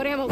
out ammo.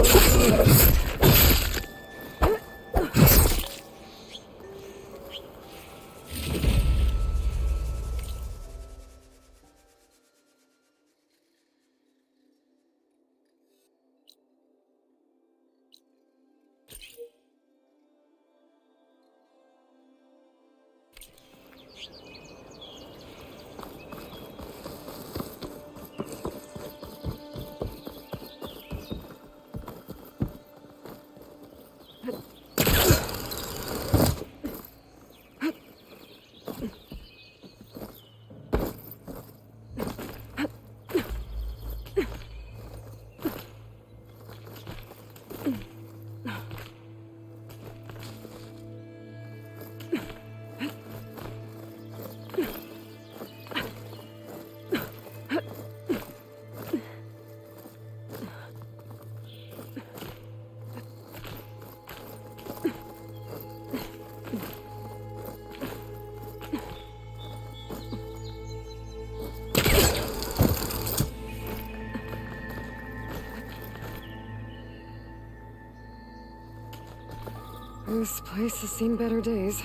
This place has seen better days.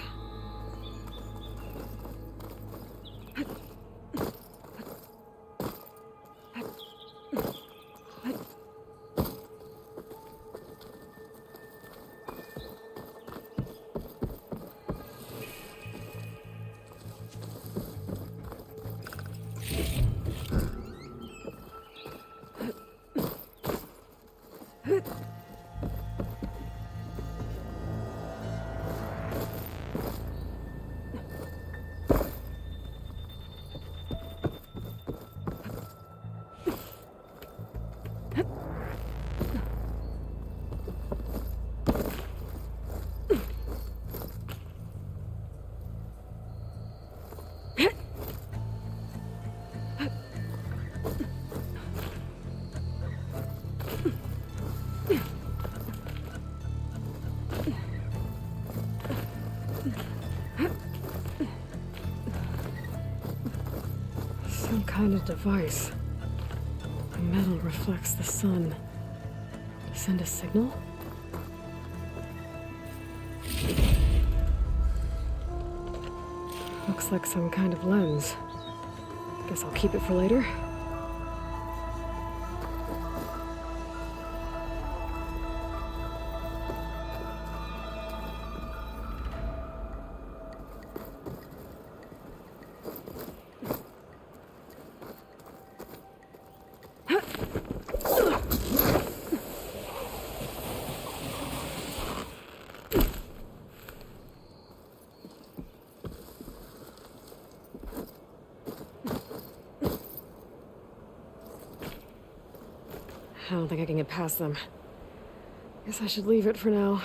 Some kind of device. The metal reflects the sun. To send a signal? Looks like some kind of lens. Guess I'll keep it for later. I don't think I can get past them. Guess I should leave it for now.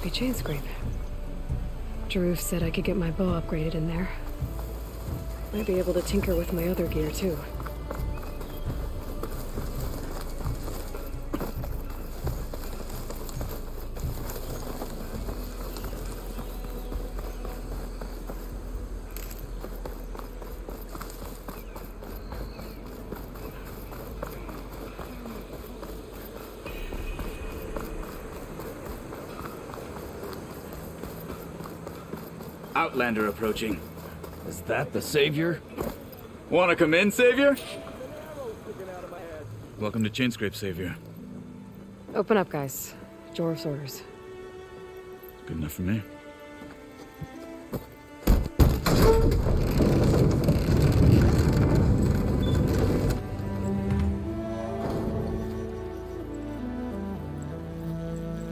be Chainscrape. Jaruf said I could get my bow upgraded in there. Might be able to tinker with my other gear, too. Outlander approaching. Is that the Savior? Wanna come in, Savior? Welcome to Chainscrape, Savior. Open up, guys. Jaruf's orders. Good enough for me.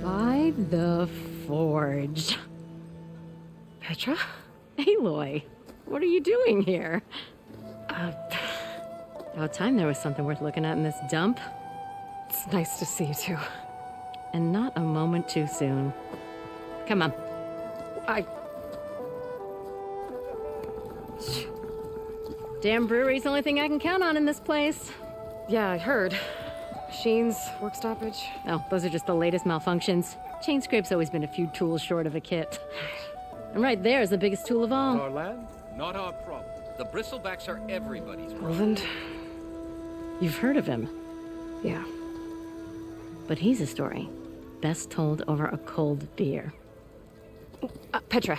By the Forge. Petra? Aloy, what are you doing here? About time there was something worth looking at in this dump. It's nice to see you, too. And not a moment too soon. Come on. Damn brewery's the only thing I can count on in this place. Yeah, I heard. Machines, work stoppage. Oh, those are just the latest malfunctions. Chainscrape's always been a few tools short of a kit. And right there is the biggest tool of all. Our land? Not our problem. The bristlebacks are everybody's problem. Roland? You've heard of him, Yeah. but he's a story best told over a cold beer. Petra.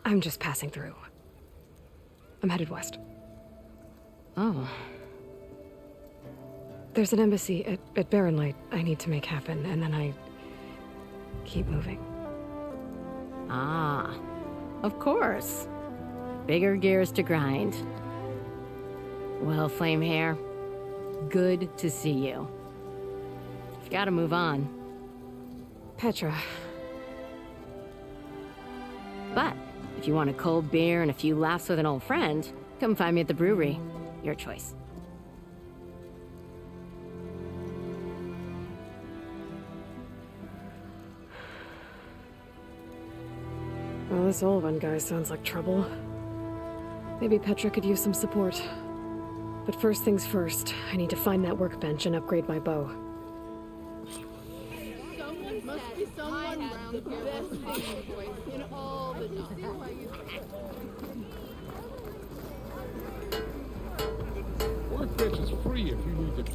I'm just passing through. I'm headed west. Oh, There's an embassy at Barrenlight I need to make happen, and then I keep moving. ah, of course. Bigger gears to grind. Well, Flamehair, good to see you. You've got to move on. Petra. But if you want a cold beer and a few laughs with an old friend, come find me at the brewery. Your choice. Well, this Olvan guy sounds like trouble. Maybe Petra could use some support. But first things first, I need to find that workbench and upgrade my bow. Someone must be someone around the best singing voice in all the Workbench is free if you need to.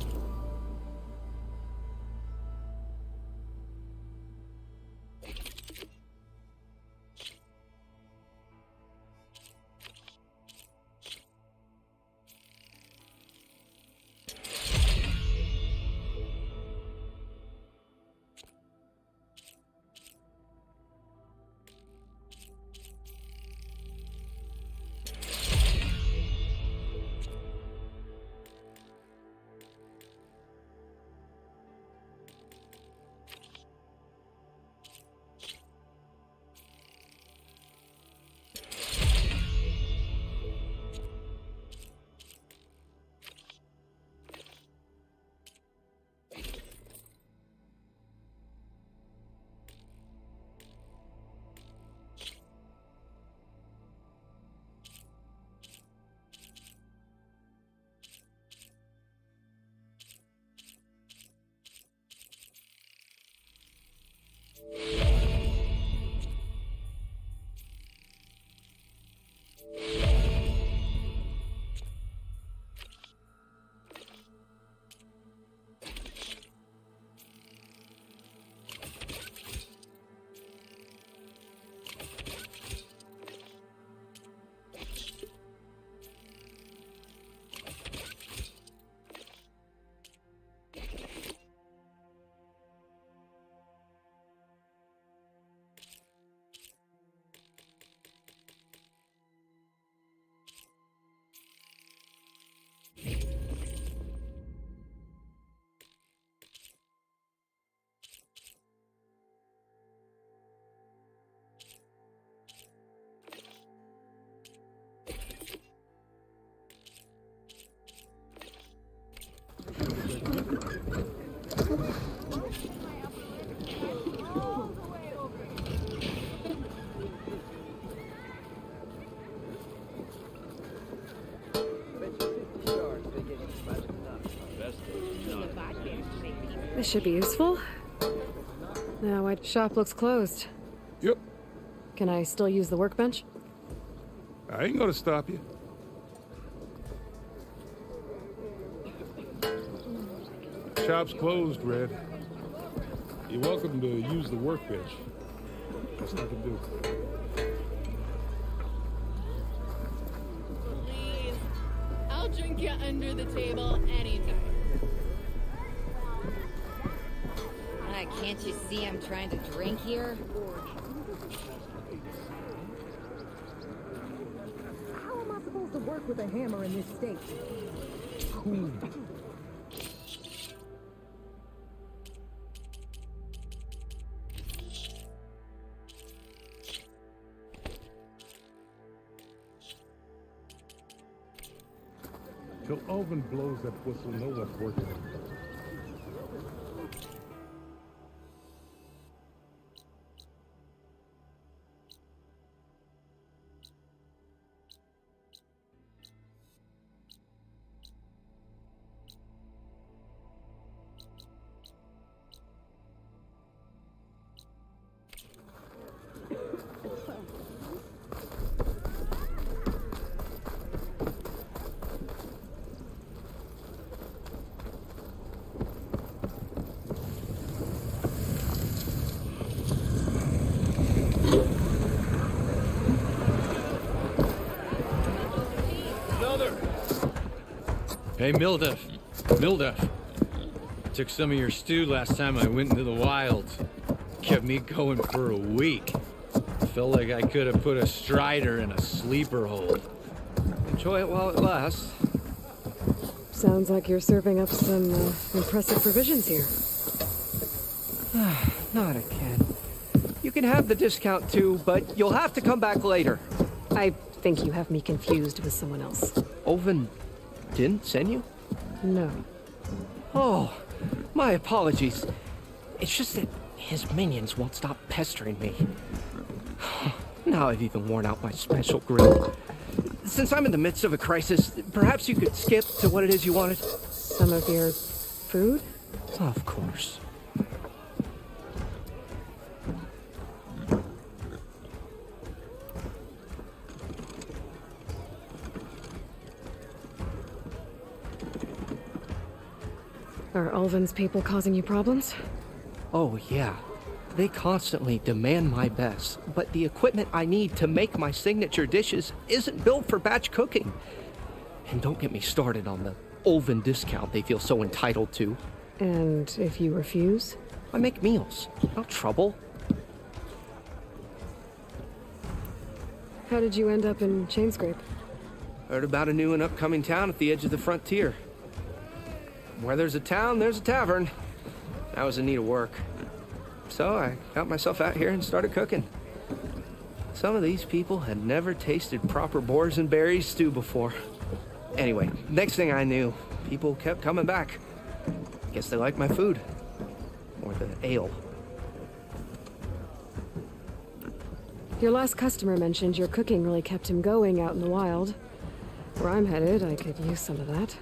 This should be useful. Now, my shop looks closed. Yep. Can I still use the workbench? I ain't gonna stop you. Shop's closed, Red. You're welcome to use the workbench. Best I can do. Please. I'll drink you under the table anytime. Can't you see I'm trying to drink here? How am I supposed to work with a hammer in this state? Cool. Till Alvin blows that whistle, no one's working. Hey, Milduff. Milduff. Took some of your stew last time I went into the wilds. Kept me going for a week. Felt like I could have put a strider in a sleeper hold. Enjoy it while it lasts. Sounds like you're serving up some impressive provisions here. Not again. You can have the discount too, but you'll have to come back later. I think you have me confused with someone else. Oven didn't send you? No. Oh, my apologies. It's just that his minions won't stop pestering me. Now I've even worn out my special grill. Since I'm in the midst of a crisis, perhaps you could skip to what it is you wanted? Some of your food? Of course. Are Ulvin's people causing you problems? Oh, yeah. They constantly demand my best, but the equipment I need to make my signature dishes isn't built for batch cooking. And don't get me started on the Ulvin discount they feel so entitled to. And if you refuse? I make meals, no trouble. How did you end up in Chainscrape? Heard about a new and upcoming town at the edge of the frontier. Where there's a town, there's a tavern. I was in need of work. So I got myself out here and started cooking. Some of these people had never tasted proper boars and berries stew before. Anyway, next thing I knew, people kept coming back. Guess they liked my food. Or the ale. Your last customer mentioned your cooking really kept him going out in the wild. Where I'm headed, I could use some of that.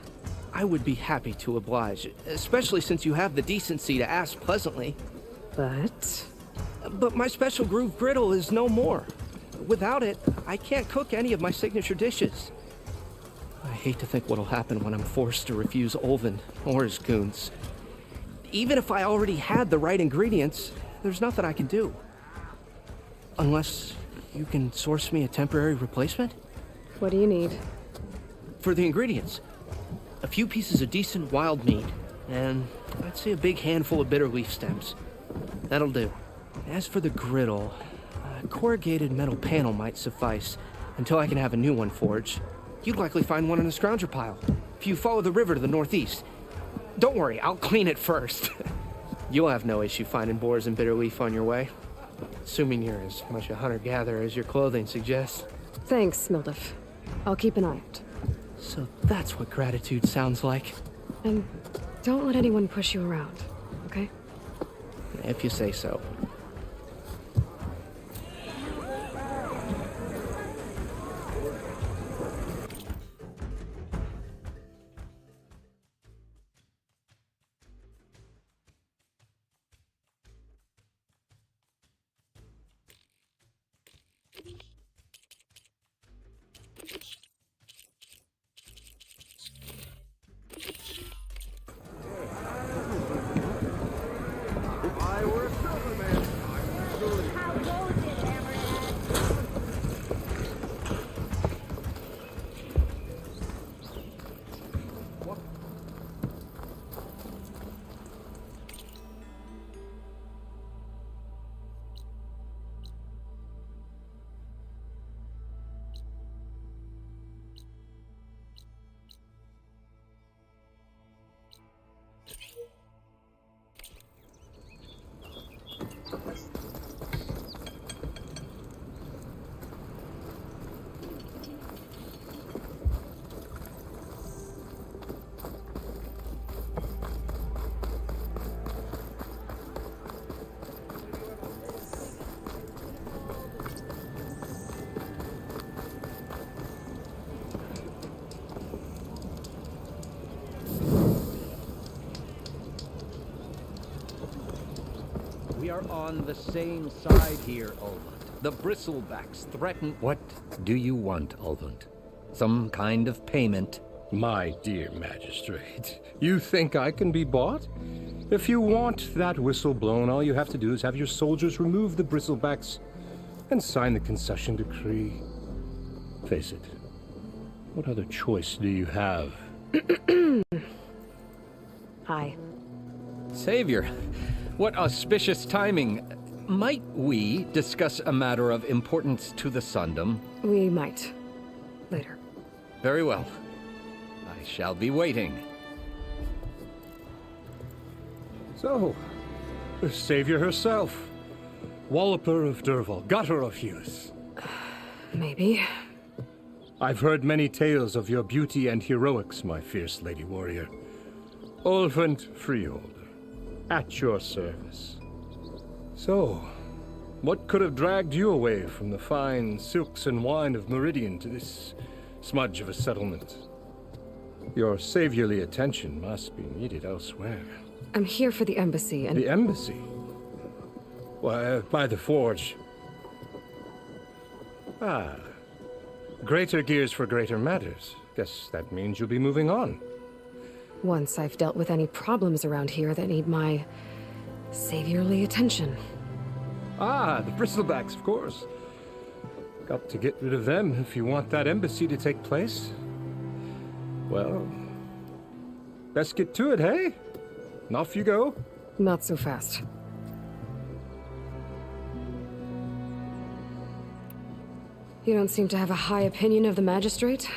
I would be happy to oblige, especially since you have the decency to ask pleasantly. But my special groove griddle is no more. Without it, I can't cook any of my signature dishes. I hate to think what'll happen when I'm forced to refuse Ulvin or his goons. Even if I already had the right ingredients, there's nothing I can do. Unless you can source me a temporary replacement? What do you need? For the ingredients, a few pieces of decent wild meat, and I'd say a big handful of bitter leaf stems. That'll do. As for the griddle, a corrugated metal panel might suffice until I can have a new one forged. You'd likely find one in a scrounger pile, if you follow the river to the northeast. Don't worry, I'll clean it first. You'll have no issue finding boars and bitter leaf on your way. Assuming you're as much a hunter-gatherer as your clothing suggests. Thanks, Milduff. I'll keep an eye out. So that's what gratitude sounds like. And don't let anyone push you around, okay? If you say so. on the same side here, Ulvund. The bristlebacks threaten... What do you want, Ulvund? Some kind of payment? My dear magistrate, you think I can be bought? If you want that whistle blown, all you have to do is have your soldiers remove the bristlebacks and sign the concession decree. Face it, what other choice do you have? Hi. Savior, what auspicious timing. Might we discuss a matter of importance to the Sundom? We might. Later. Very well. I shall be waiting. So, the savior herself. Walloper of Derval, gutter of Hughes. Maybe. I've heard many tales of your beauty and heroics, my fierce lady warrior. Ulvund Freeholder, at your service. So, what could have dragged you away from the fine silks and wine of Meridian to this smudge of a settlement? Your saviorly attention must be needed elsewhere. I'm here for the embassy and... The embassy? Why, by the forge. Ah. Greater gears for greater matters. Guess that means you'll be moving on. Once I've dealt with any problems around here that need my saviorly attention. Ah, the bristlebacks, of course. Got to get rid of them if you want that embassy to take place. Well, best get to it, hey? And off you go. Not so fast. You don't seem to have a high opinion of the magistrate?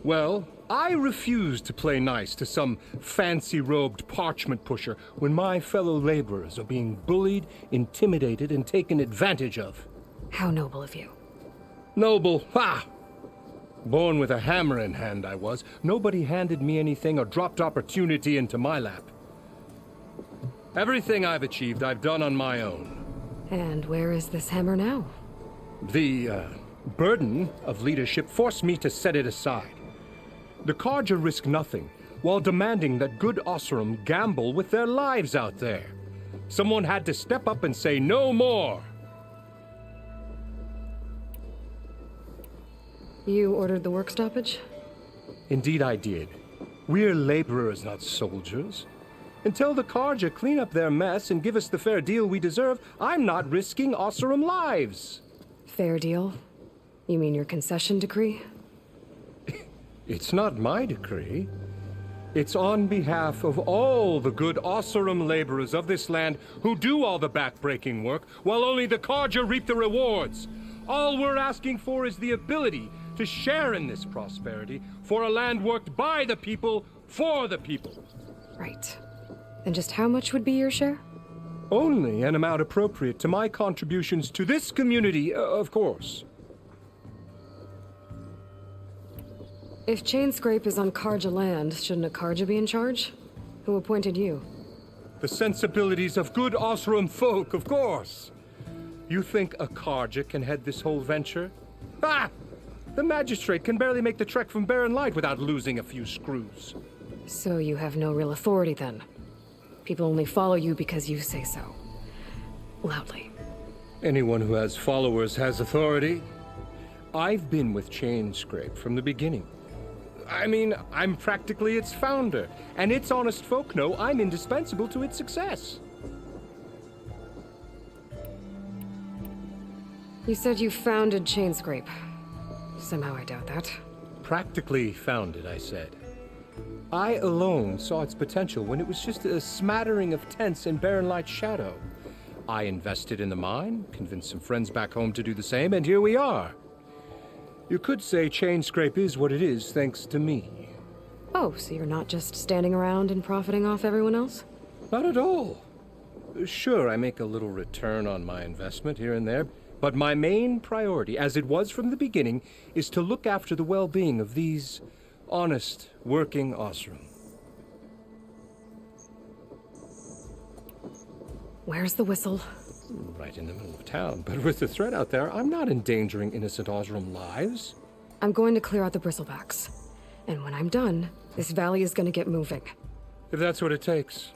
Well, I refuse to play nice to some fancy-robed parchment pusher when my fellow laborers are being bullied, intimidated, and taken advantage of. How noble of you. Noble? Ha! Born with a hammer in hand, I was. Nobody handed me anything or dropped opportunity into my lap. Everything I've achieved, I've done on my own. And where is this hammer now? The, burden of leadership forced me to set it aside. The Carja risk nothing, while demanding that good Osseram gamble with their lives out there. Someone had to step up and say no more. You ordered the work stoppage? Indeed I did. We're laborers, not soldiers. Until the Carja clean up their mess and give us the fair deal we deserve, I'm not risking Osseram lives. Fair deal? You mean your concession decree? It's not my decree. It's on behalf of all the good Osseram laborers of this land who do all the back-breaking work, while only the Carja reap the rewards. All we're asking for is the ability to share in this prosperity for a land worked by the people, for the people. Right. And just how much would be your share? Only an amount appropriate to my contributions to this community, of course. If Chainscrape is on Carja land, shouldn't a Carja be in charge? Who appointed you? The sensibilities of good Osseram folk, of course. You think a Carja can head this whole venture? Ah! The magistrate can barely make the trek from Barren Light without losing a few screws. So you have no real authority then? People only follow you because you say so. Loudly. Anyone who has followers has authority. I've been with Chainscrape from the beginning. I mean, I'm practically its founder, and its honest folk know I'm indispensable to its success. You said you founded Chainscrape. Somehow I doubt that. Practically founded, I said. I alone saw its potential when it was just a smattering of tents in Barren Light's shadow. I invested in the mine, convinced some friends back home to do the same, and here we are. You could say Chainscrape is what it is thanks to me. Oh, so you're not just standing around and profiting off everyone else? Not at all. Sure, I make a little return on my investment here and there, but my main priority, as it was from the beginning, is to look after the well-being of these honest, working Osseram. Where's the whistle? Right in the middle of town, but with the threat out there, I'm not endangering innocent Osseram lives. I'm going to clear out the bristlebacks. And when I'm done, this valley is going to get moving. If that's what it takes.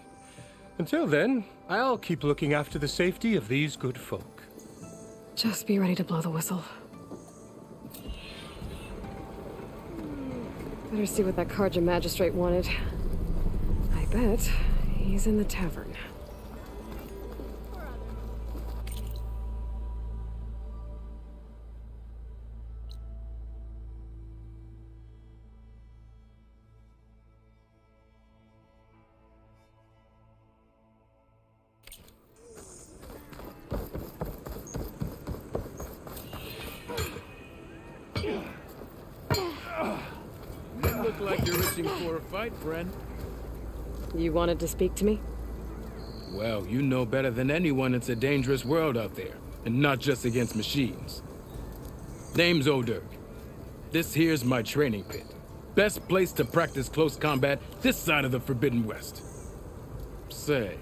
Until then, I'll keep looking after the safety of these good folk. Just be ready to blow the whistle. Better see what that Karja magistrate wanted. I bet he's in the tavern. Look like you're itching for a fight, friend. You wanted to speak to me? Well, you know better than anyone it's a dangerous world out there, and not just against machines. Name's Odur. This here's my training pit. Best place to practice close combat this side of the Forbidden West. Say,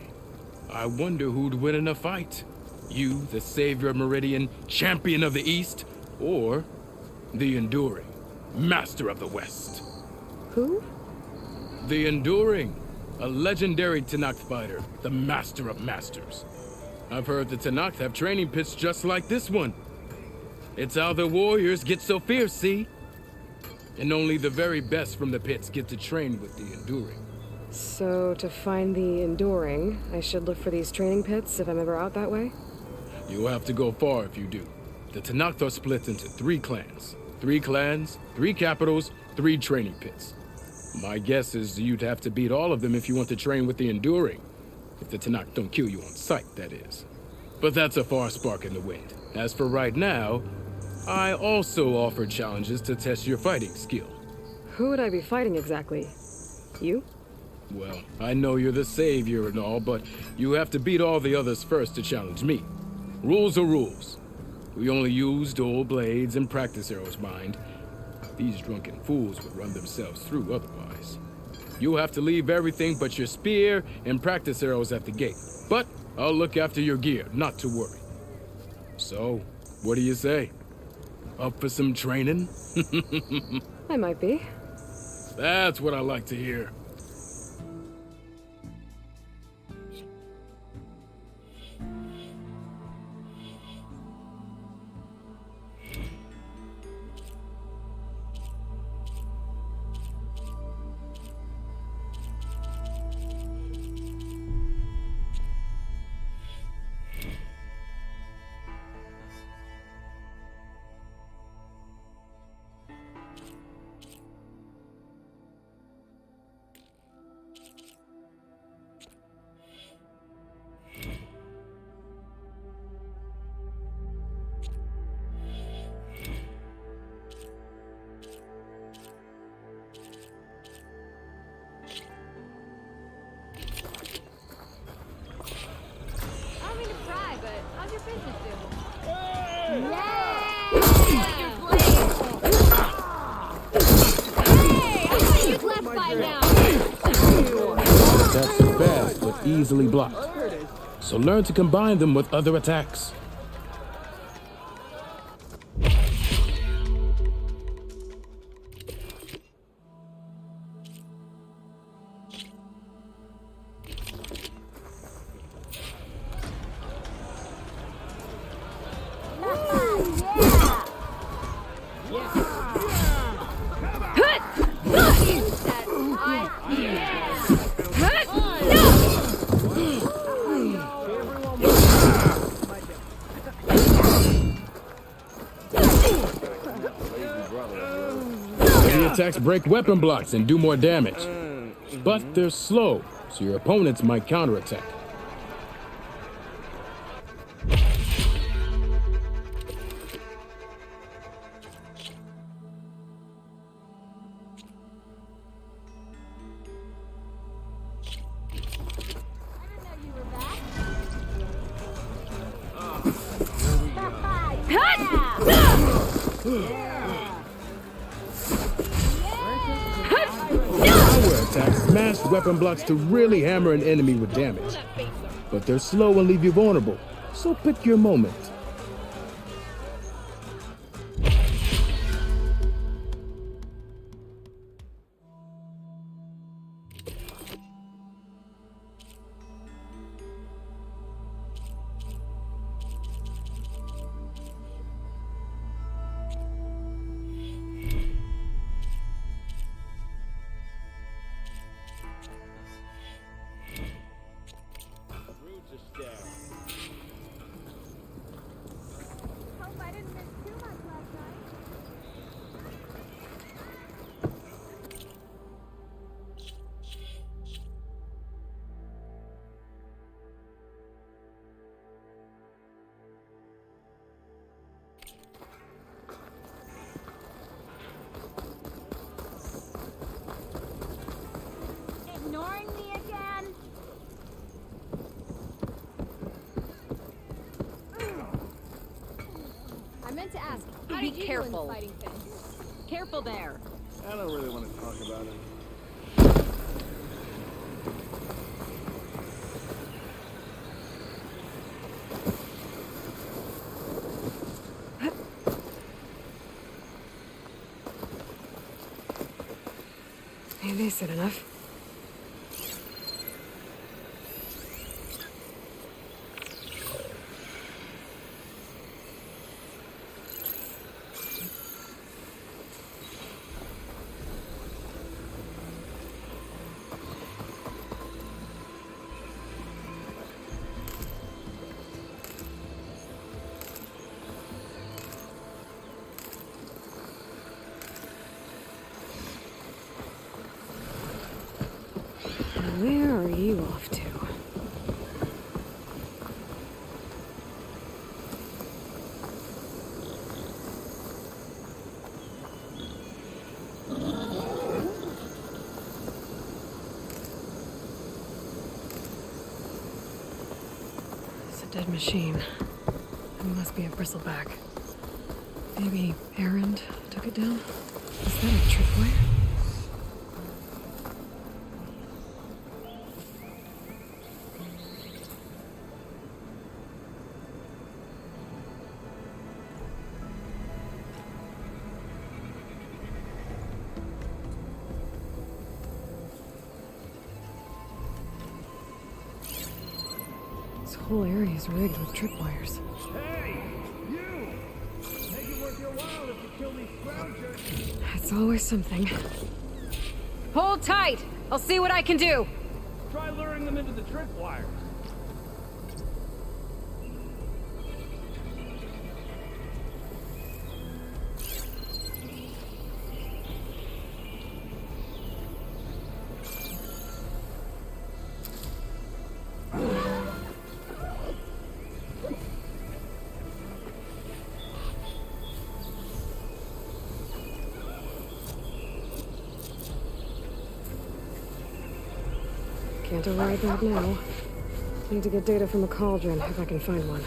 I wonder who'd win in a fight. You, the savior of Meridian, champion of the East, or the Enduring, master of the West. Who? The Enduring, a legendary Tenakth fighter, the master of masters. I've heard the Tenakth have training pits just like this one. It's how the warriors get so fierce, see? And only the very best from the pits get to train with the Enduring. So, to find the Enduring, I should look for these training pits if I'm ever out that way? You'll have to go far if you do. The Tenakth are split into 3 clans. 3 clans, 3 capitals, 3 training pits. My guess is you'd have to beat all of them if you want to train with the Enduring. If the Tenakth don't kill you on sight, that is. But that's a far spark in the wind. As for right now, I also offer challenges to test your fighting skill. Who would I be fighting exactly? You? Well, I know you're the savior and all, but you have to beat all the others first to challenge me. Rules are rules. We only use dual blades and practice arrows, mind. These drunken fools would run themselves through otherwise. You'll have to leave everything but your spear and practice arrows at the gate. But I'll look after your gear, not to worry. So, what do you say? Up for some training? I might be. That's what I like to hear. Attacks are fast, but easily blocked. So learn to combine them with other attacks. Attacks break weapon blocks and do more damage. But they're slow, so your opponents might counterattack. Smash weapon blocks to really hammer an enemy with damage. But they're slow and leave you vulnerable, so pick your moment. How be did you do in careful. fighting fit? Careful there. I don't really want to talk about it. Maybe that's enough. Where are you off to? It's a dead machine. It must be a bristleback. Maybe Errand took it down? Is that a tripwire? This whole area is rigged with tripwires. Hey, you! Make it worth your while if you kill these scroungers. It's always something. Hold tight. I'll see what I can do. Try luring them into the tripwires. Can't arrive that now. Need to get data from a cauldron if I can find one.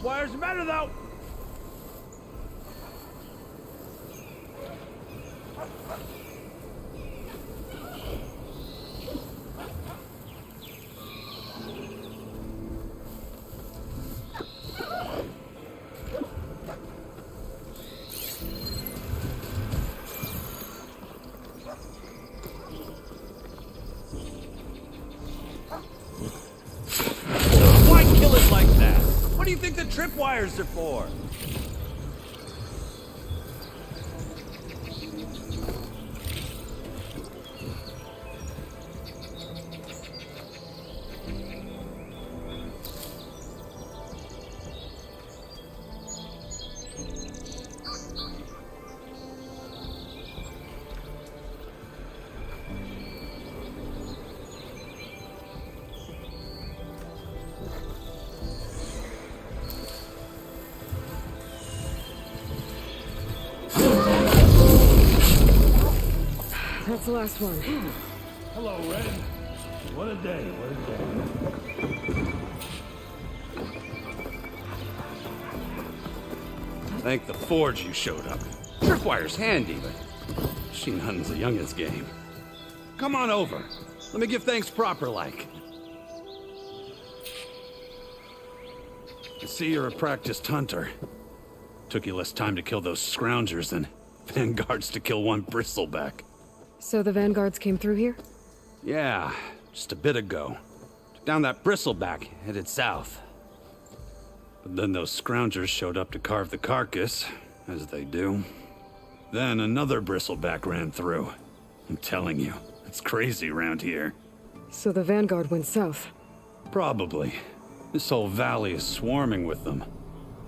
Wires are better though. Why kill it like that? What do you think the tripwires are for? the last one. Hello, Red. What a day, what a day. Thank the forge you showed up. Tripwire's handy, but machine hunting's a youngin's game. Come on over. Let me give thanks proper like. I see you're a practiced hunter. Took you less time to kill those scroungers than vanguards to kill one bristleback. So the vanguards came through here? Yeah, just a bit ago. Took down that bristleback, headed south. But then those scroungers showed up to carve the carcass, as they do. Then another bristleback ran through. I'm telling you, it's crazy around here. So the vanguard went south? Probably. This whole valley is swarming with them.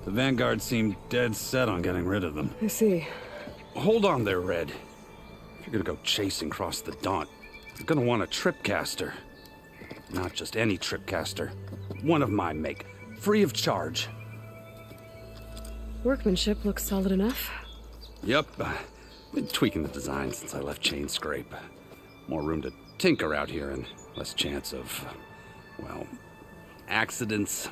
The vanguard seemed dead set on getting rid of them. I see. Hold on there, Red. If you're gonna go chasing across the Daunt, you're gonna want a tripcaster. Not just any tripcaster. One of my make. Free of charge. Workmanship looks solid enough. Yep. Been tweaking the design since I left Chain Scrape. More room to tinker out here and less chance of, well, accidents.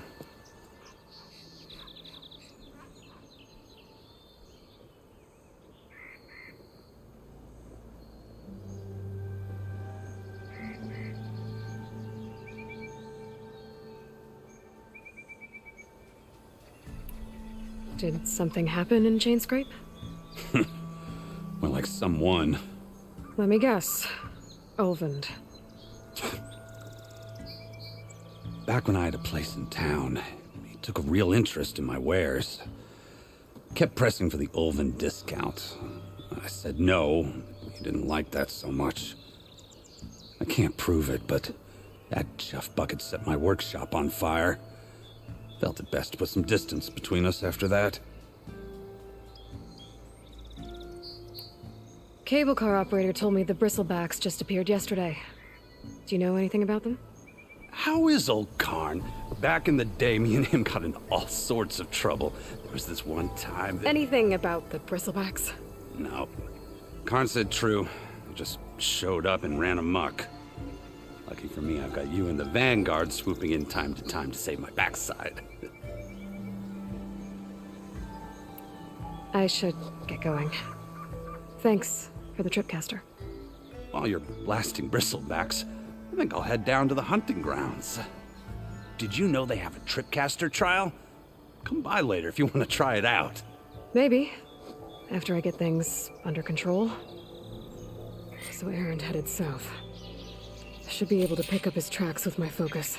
Did something happen in Chain Scrape? Well, like someone. Let me guess. Olvend. Back when I had a place in town, he took a real interest in my wares. Kept pressing for the Olvend discount. I said no. He didn't like that so much. I can't prove it, but that chuff bucket set my workshop on fire. Felt it best to put some distance between us after that. Cable car operator told me the bristlebacks just appeared yesterday. Do you know anything about them? How is old Karn? Back in the day, me and him got in all sorts of trouble. There was this one time that... Anything about the bristlebacks? No. Karn said true. I just showed up and ran amok. Lucky for me, I've got you and the Vanguard swooping in time to save my backside. I should get going. Thanks for the tripcaster. While you're blasting bristlebacks, I think I'll head down to the hunting grounds. Did you know they have a tripcaster trial? Come by later if you want to try it out. Maybe. After I get things under control. So Errand headed south. I should be able to pick up his tracks with my focus.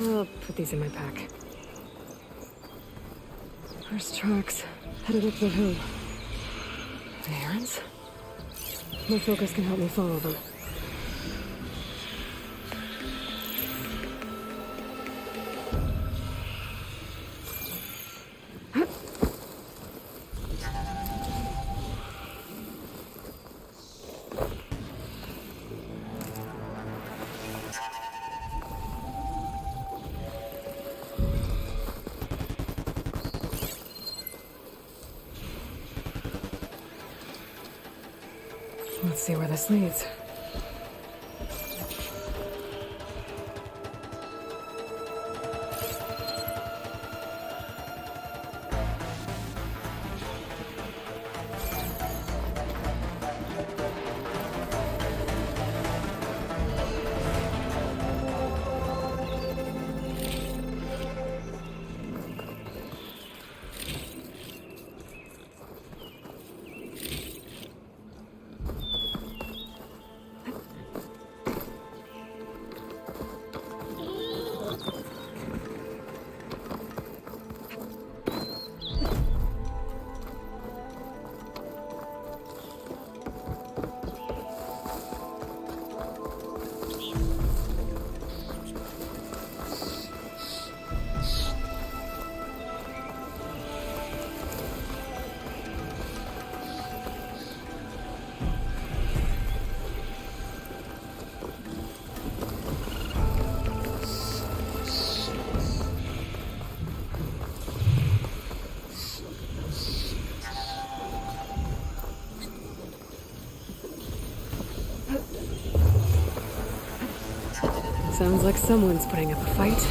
I'll put these in my pack. First tracks headed up the hill. The errands? My focus can help me follow them. Let's see where this leads. Sounds like someone's putting up a fight.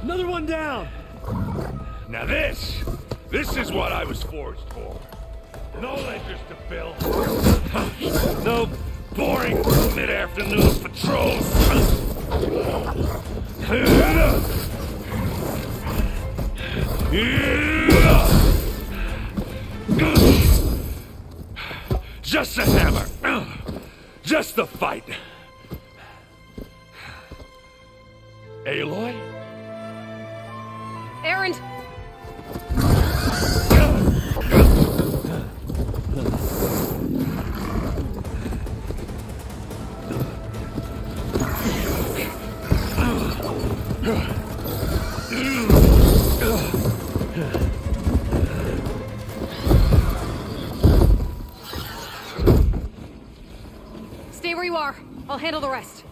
Another one down! Now this is what I was forged for. No ledgers to fill. No boring mid-afternoon patrols. Just a hammer. Just the fight. Aloy? Erend! Stay where you are. I'll handle the rest.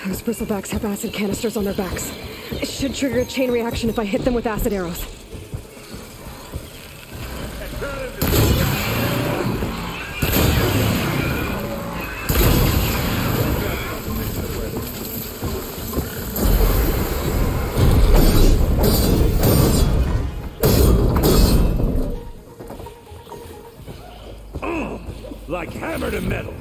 Those bristlebacks have acid canisters on their backs. It should trigger a chain reaction if I hit them with acid arrows. Like hammer to metal.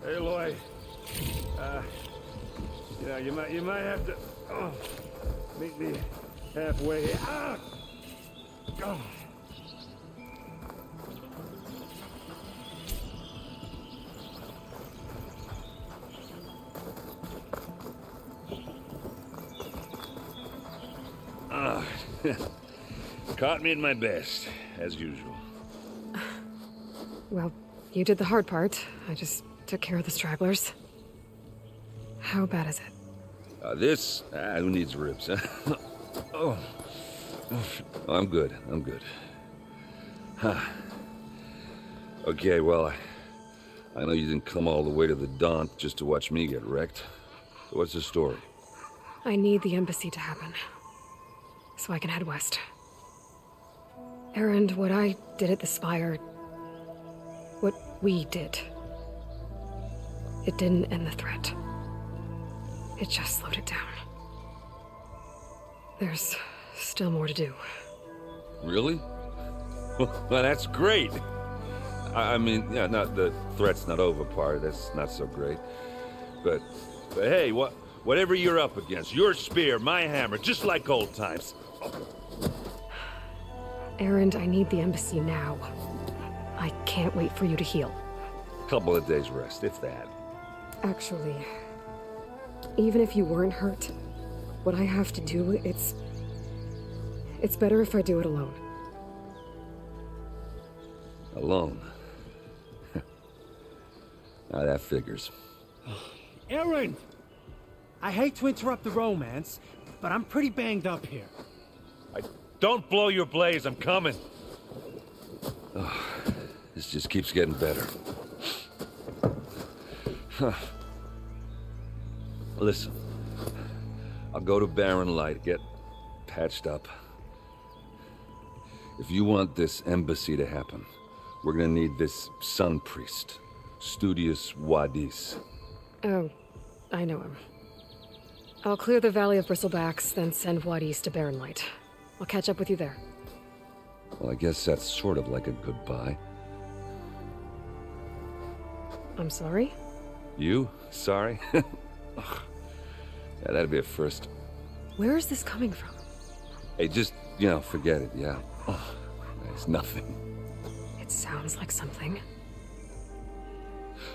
Aloy, you might have to meet me halfway. Ah! Oh. Caught me at my best, as usual. Well, you did the hard part. I just took care of the stragglers. How bad is it? Who needs ribs, huh? Oh, I'm good. Huh. Okay, well, I know you didn't come all the way to the Daunt just to watch me get wrecked. So what's the story? I need the embassy to happen, so I can head west. Erend, what I did at the Spire, what we did, it didn't end the threat. It just slowed it down. There's still more to do. Really? Well, that's great. I mean, yeah, not the threat's not over part. That's not so great. But hey, whatever you're up against, your spear, my hammer, just like old times. Erend, I need the embassy now. I can't wait for you to heal. Couple of days rest, if that. Actually, even if you weren't hurt, what I have to do, it's better if I do it alone. Alone. Now that figures. Aaron! I hate to interrupt the romance, but I'm pretty banged up here. Don't blow your blaze, I'm coming. Oh, this just keeps getting better. Huh. Listen, I'll go to Barren Light, get patched up. If you want this embassy to happen, we're gonna need this sun priest, Studius Wadis. Oh, I know him. I'll clear the Valley of Bristlebacks, then send Wadis to Barren Light. I'll catch up with you there. Well, I guess that's sort of like a goodbye. I'm sorry? You? Sorry? Ugh. Yeah, that'd be a first. Where is this coming from? Hey, just, forget it, yeah. Oh, it's nothing. It sounds like something.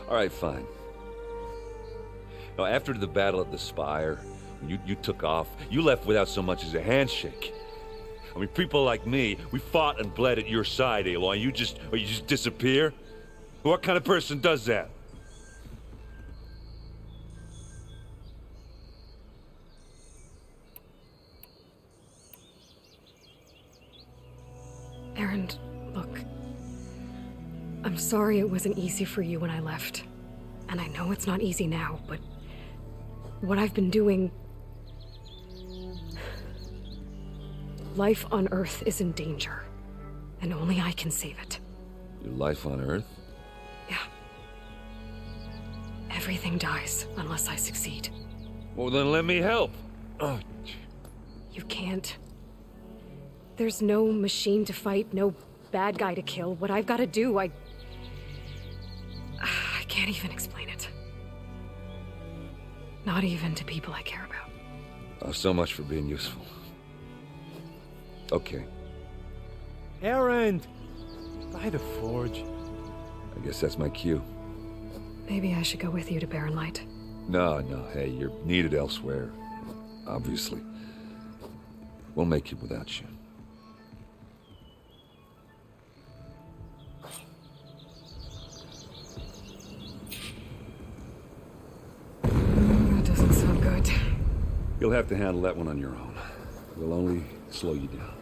All right, fine. Now, after the battle at the Spire, you took off, you left without so much as a handshake. I mean, people like me, we fought and bled at your side, Aloy. You just disappear? What kind of person does that? Aaron, look. I'm sorry it wasn't easy for you when I left. And I know it's not easy now, but what I've been doing... Life on Earth is in danger, and only I can save it. Your life on Earth? Yeah. Everything dies unless I succeed. Well, then let me help. Oh. You can't. There's no machine to fight, no bad guy to kill. What I've got to do, I can't even explain it. Not even to people I care about. Oh, so much for being useful. Okay. Aaron! By the forge. I guess that's my cue. Maybe I should go with you to Barren Light. No, hey, you're needed elsewhere. Obviously. We'll make it without you. That doesn't sound good. You'll have to handle that one on your own. We'll only slow you down.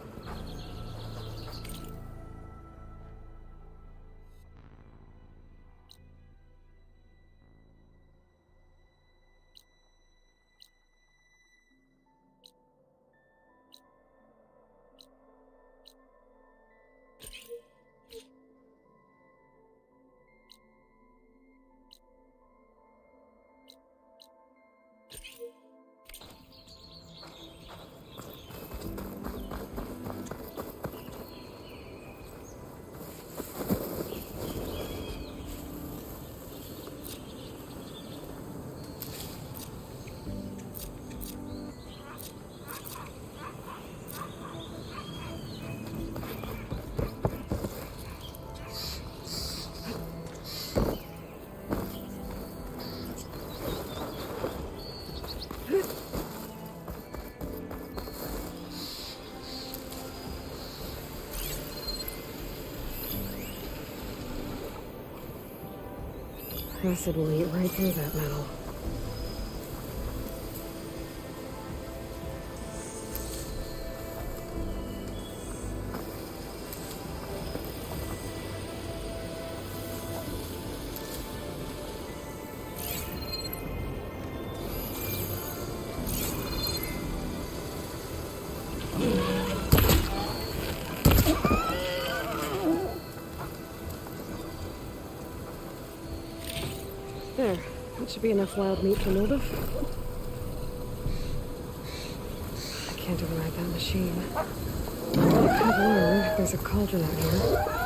Acid will eat right through that metal. There. That should be enough wild meat for Mildev. I can't override that machine. I could learn. There's a cauldron out here.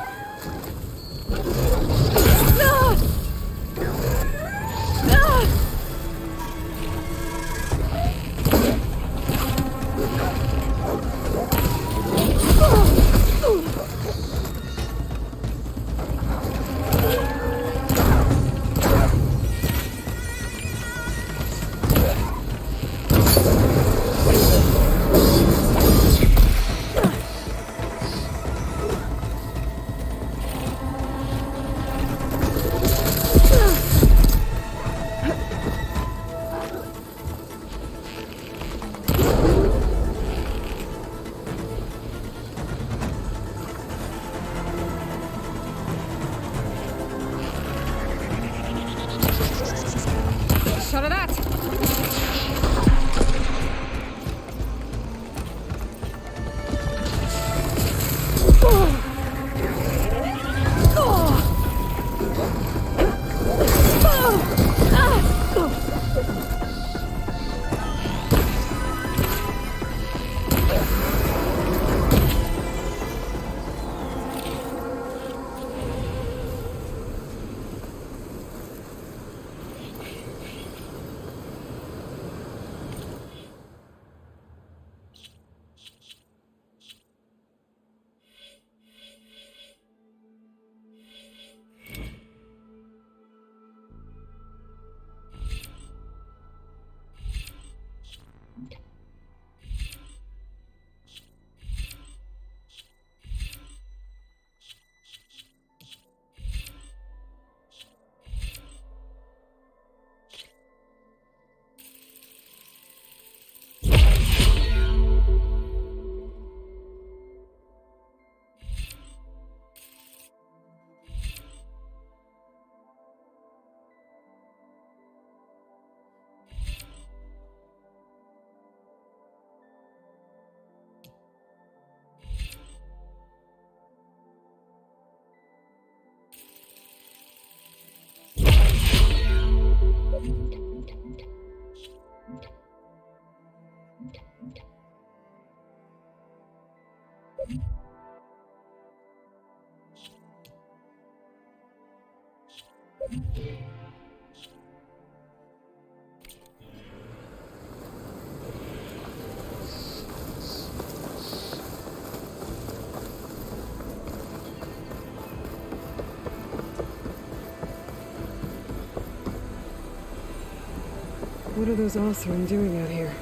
What are those Osran doing out here?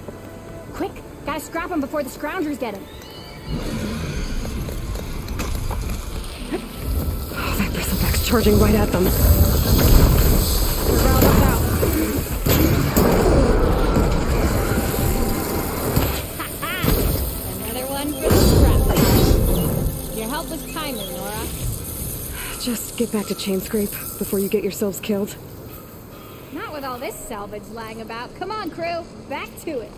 Quick! Gotta scrap him before the Scroungers get him. Oh, that bristleback's charging right at them. We're riled up now. Another one for the scrap. Your help was timely, Nora. Just get back to Chainscrape before you get yourselves killed. Not with all this salvage lying about. Come on, crew. Back to it.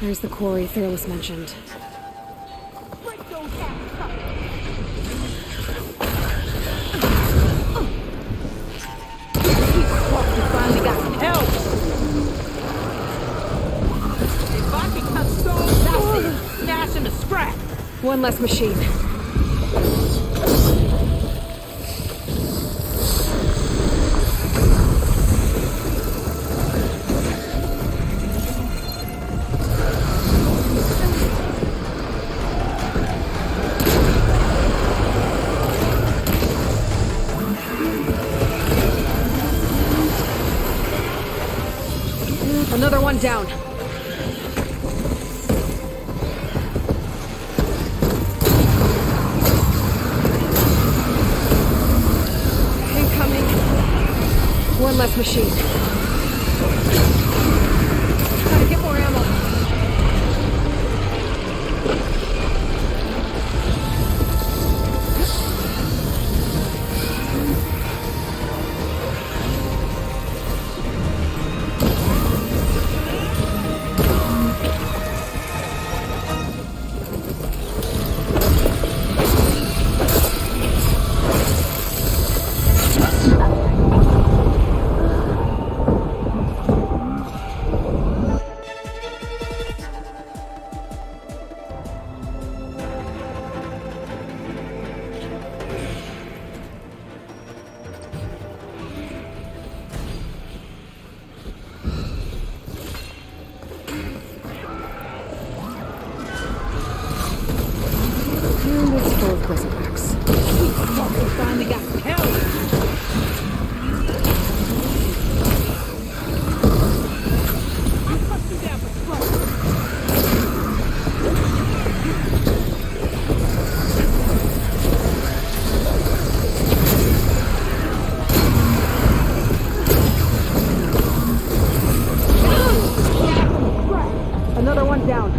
There's the quarry Therlus mentioned. Break those asses up. We finally got some help! If I can cut stones out there, smash him to scrap! One less machine. Another one down. Incoming. One less machine. Gotta get more ammo. And it's full of bristlecocks. We finally got some help! Another one down.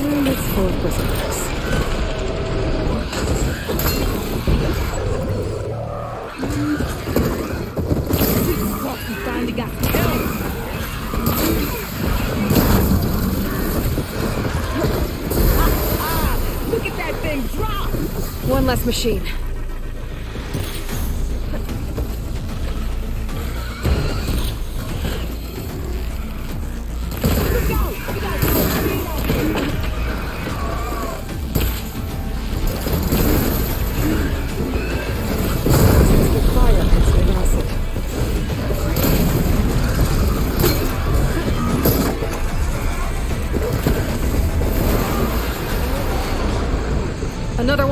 And it's full of bristlecocks. We finally got some help! Look at that thing drop! One less machine. Fire hits the acid.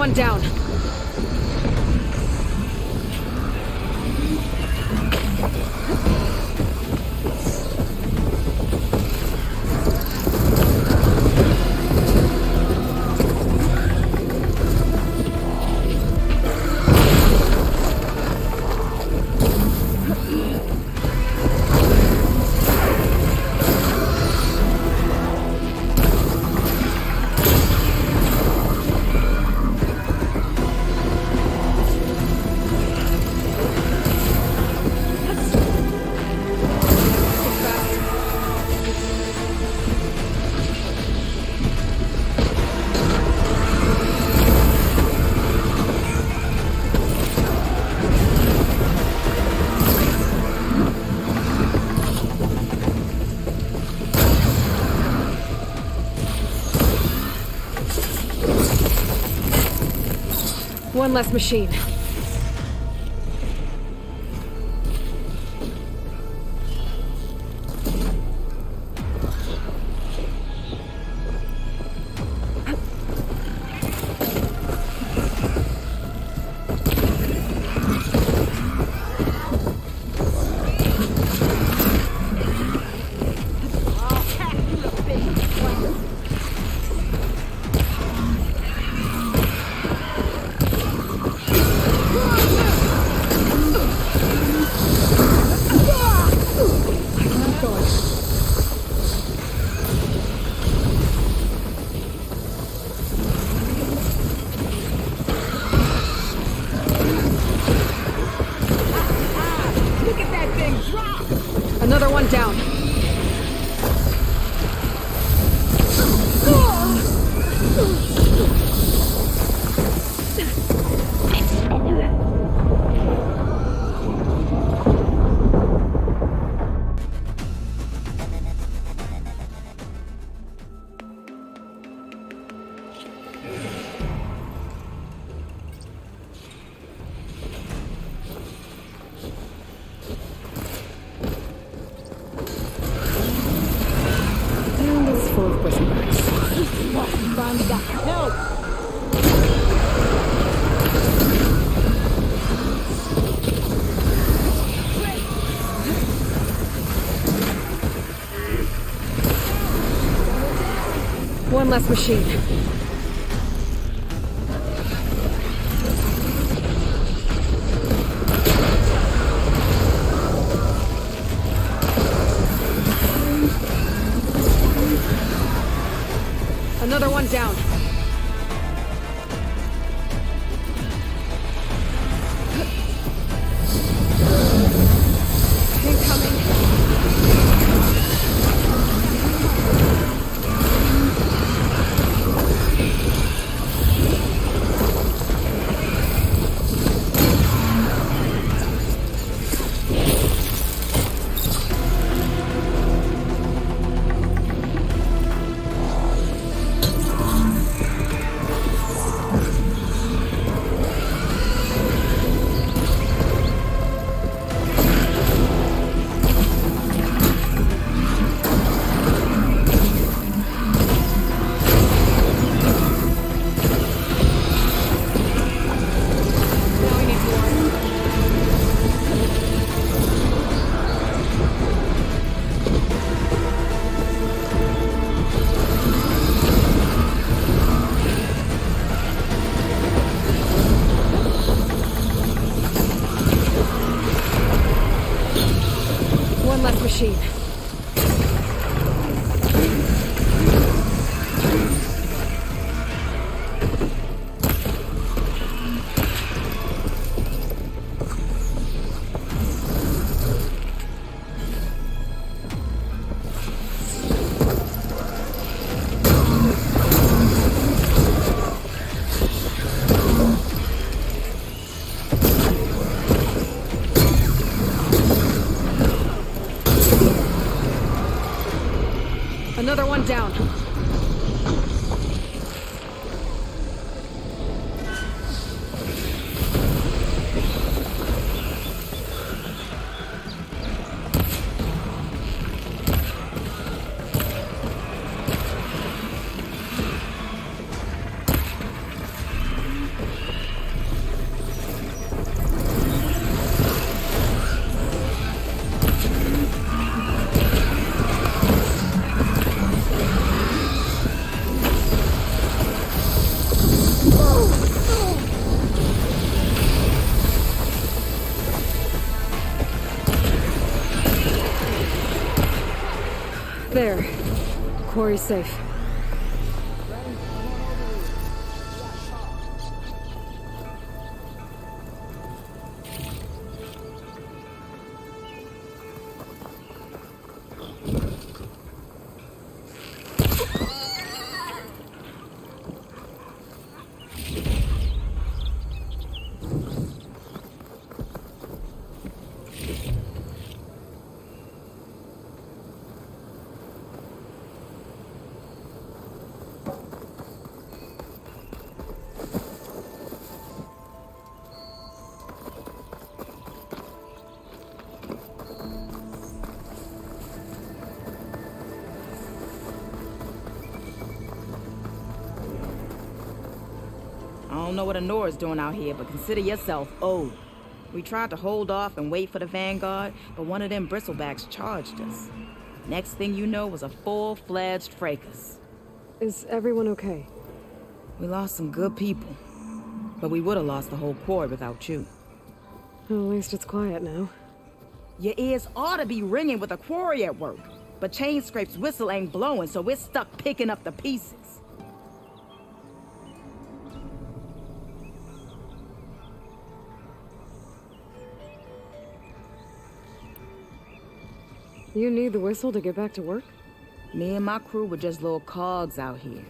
one down. One less machine. Another one down. One less machine. Another one down. One less machine. Another one down. There. Quarry's safe. I don't know what Honora's doing out here, but consider yourself owed. We tried to hold off and wait for the Vanguard, but one of them bristlebacks charged us. Next thing you know was a full-fledged fracas. Is everyone okay? We lost some good people, but we would have lost the whole quarry without you. Well, at least it's quiet now. Your ears ought to be ringing with a quarry at work, but Chainscrape's whistle ain't blowing, so we're stuck picking up the pieces. You need the whistle to get back to work? Me and my crew were just little cogs out here.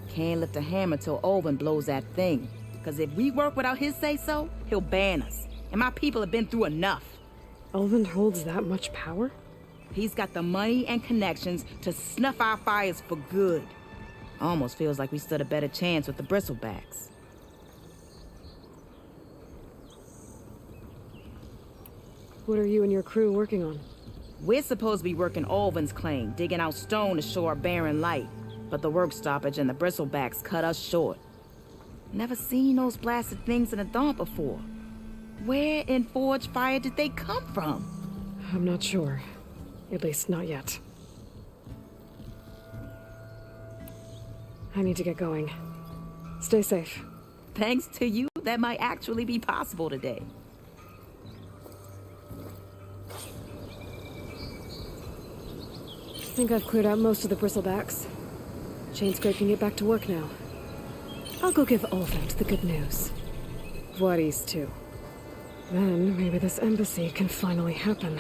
Can't lift a hammer till Olvin blows that thing. Cause if we work without his say-so, he'll ban us. And my people have been through enough. Olvin holds that much power? He's got the money and connections to snuff our fires for good. Almost feels like we stood a better chance with the bristlebacks. What are you and your crew working on? We're supposed to be working Olvin's claim, digging out stone to show our barren light. But the work stoppage and the bristlebacks cut us short. Never seen those blasted things in the dawn before. Where in Forge Fire did they come from? I'm not sure. At least not yet. I need to get going. Stay safe. Thanks to you, that might actually be possible today. I think I've cleared out most of the bristlebacks. Chainscrape can get back to work now. I'll go give Olvin the good news. Voorhees too. Then maybe this embassy can finally happen.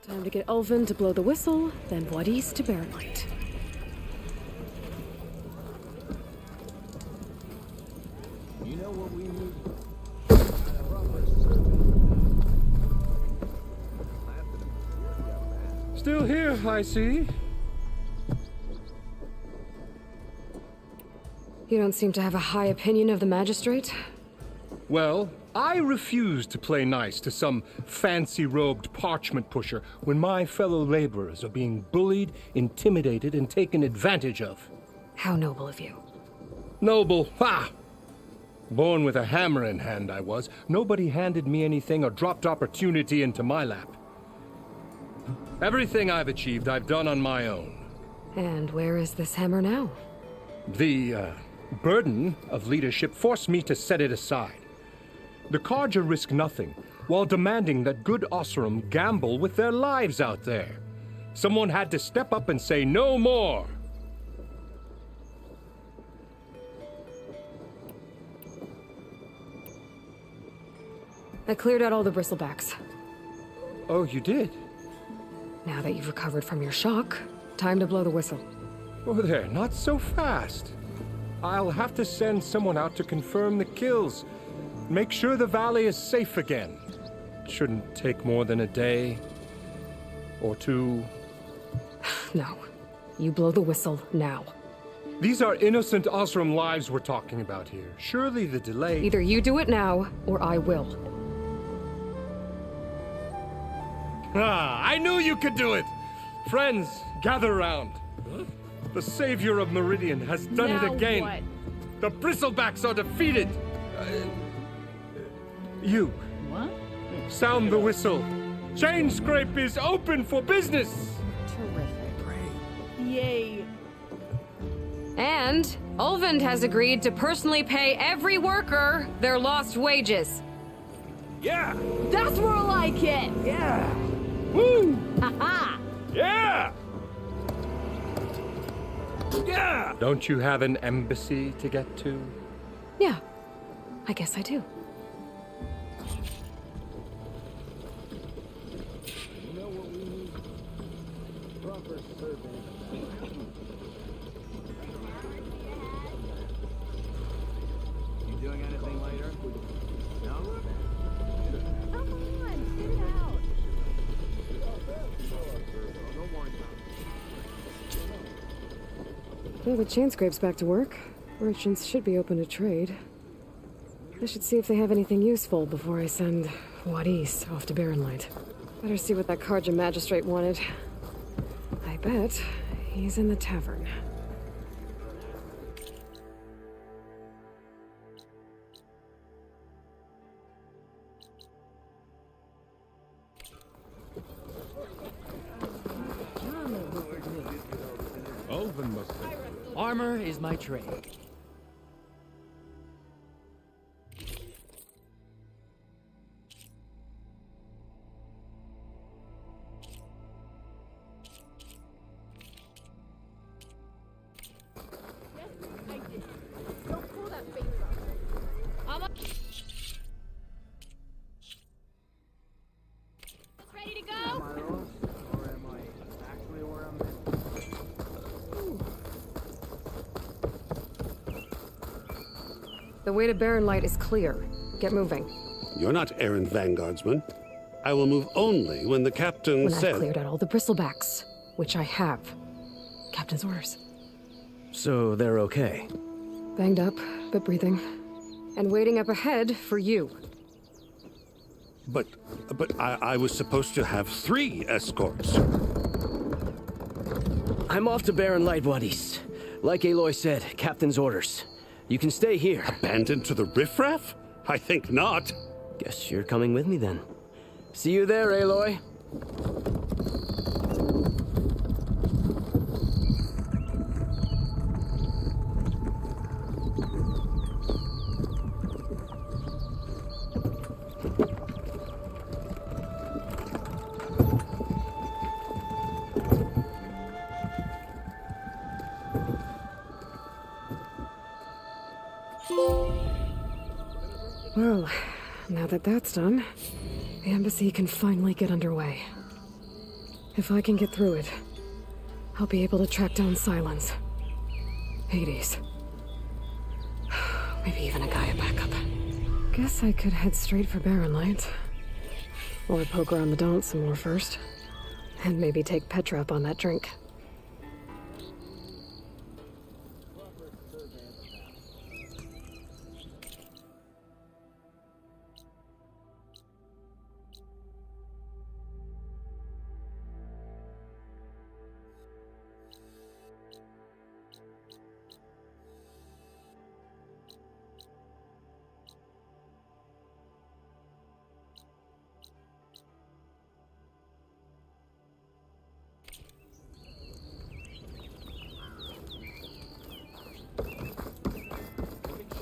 Time to get Olvin to blow the whistle, then Voorhees to bear light. You know what we need? Still here, I see. You don't seem to have a high opinion of the magistrate? Well, I refuse to play nice to some fancy-robed parchment pusher when my fellow laborers are being bullied, intimidated, and taken advantage of. How noble of you. Noble? Ha! Born with a hammer in hand, I was. Nobody handed me anything or dropped opportunity into my lap. Everything I've achieved, I've done on my own. And where is this hammer now? The, burden of leadership forced me to set it aside. The Carja risk nothing, while demanding that good Osram gamble with their lives out there. Someone had to step up and say no more. I cleared out all the bristlebacks. Oh, you did? Now that you've recovered from your shock, time to blow the whistle. Oh there, not so fast. I'll have to send someone out to confirm the kills. Make sure the valley is safe again. It shouldn't take more than a day. Or two. No. You blow the whistle now. These are innocent Osram lives we're talking about here. Surely the delay... Either you do it now, or I will. Ah, I knew you could do it! Friends, gather around. The savior of Meridian has done it again. What? The bristlebacks are defeated. You. What? Sound the whistle. Chain Scrape is open for business. Terrific. Yay. And Ulvund has agreed to personally pay every worker their lost wages. Yeah! That's more like it! Yeah! Woo! Ha-ha! Yeah! Yeah! Don't you have an embassy to get to? Yeah, I guess I do. You doing anything later? No? Come on, get it out. Well, the chain scrape's back to work. Merchants should be open to trade. I should see if they have anything useful before I send Wadis off to Barrenlight. Better see what that Carja magistrate wanted. I bet he's in the tavern. Ulvund must have. Armor is my trade. Ready to go? The way to Barrenlight is clear. Get moving. You're not errand vanguardsman. I will move only when the captain When says... I've cleared out all the bristlebacks, which I have. Captain's orders. So they're okay? Banged up, but breathing. And waiting up ahead for you. But I was supposed to have 3 escorts. I'm off to Barrenlight, Wadis. Like Aloy said, captain's orders. You can stay here. Abandoned to the riffraff? I think not. Guess you're coming with me then. See you there, Aloy. Well, now that that's done, the embassy can finally get underway. If I can get through it, I'll be able to track down Silence, Hades, maybe even a Gaia backup. Guess I could head straight for Barrenlight. Or poke around the Daunt some more first. And maybe take Petra up on that drink.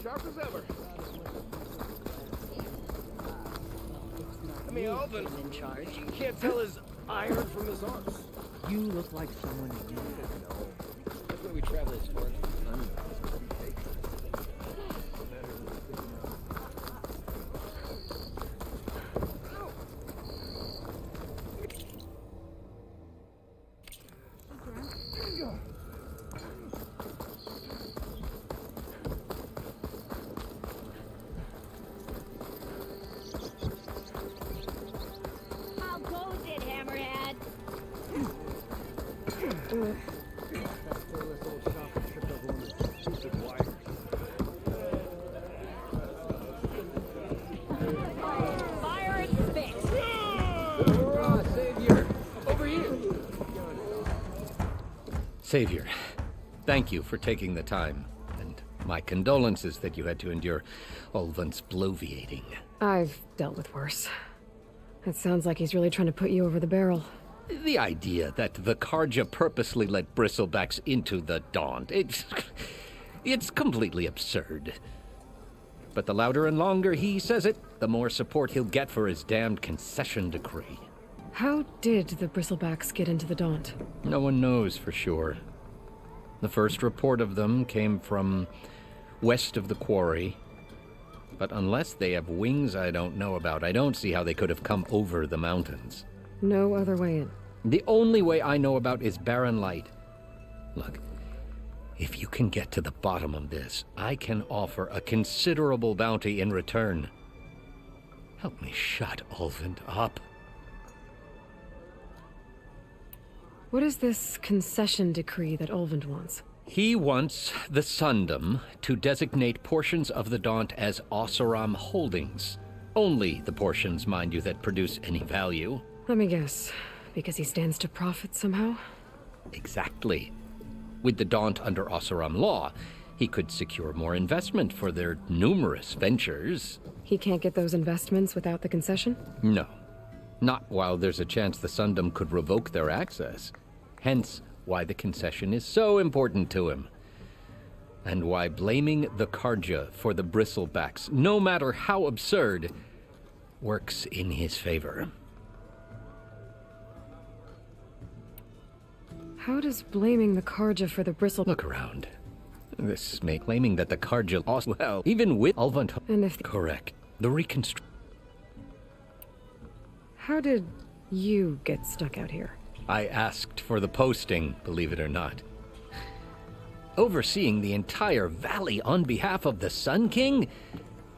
Sharp as ever. I mean, Alvin in charge. You can't tell his iron from his arms. You look like someone you know. That's why we travel as far as the sun. How goes it, Hammerhead? Fire and spit! Savior! Over here! Savior, thank you for taking the time. And my condolences that you had to endure Ulvund's bloviating. I've dealt with worse. It sounds like he's really trying to put you over the barrel. The idea that the Karja purposely let bristlebacks into the Daunt, it's completely absurd. But the louder and longer he says it, the more support he'll get for his damned concession decree. How did the bristlebacks get into the Daunt? No one knows for sure. The first report of them came from west of the quarry. But unless they have wings I don't know about, I don't see how they could have come over the mountains. No other way in. The only way I know about is barren light. Look, if you can get to the bottom of this, I can offer a considerable bounty in return. Help me shut Ulvund up. What is this concession decree that Ulvund wants? He wants the Sundom to designate portions of the Daunt as Oseram holdings. Only the portions, mind you, that produce any value. Let me guess. Because he stands to profit somehow? Exactly. With the Daunt under Oseram law, he could secure more investment for their numerous ventures. He can't get those investments without the concession? No. Not while there's a chance the Sundom could revoke their access. Hence, why the concession is so important to him. And why blaming the Karja for the bristlebacks, no matter how absurd, works in his favor. How does blaming the Karja for the bristle... Look around. This may claiming that the Karja lost, well, even with Ulvund... And if... Correct. The reconstruct... How did you get stuck out here? I asked for the posting, believe it or not. Overseeing the entire valley on behalf of the Sun King?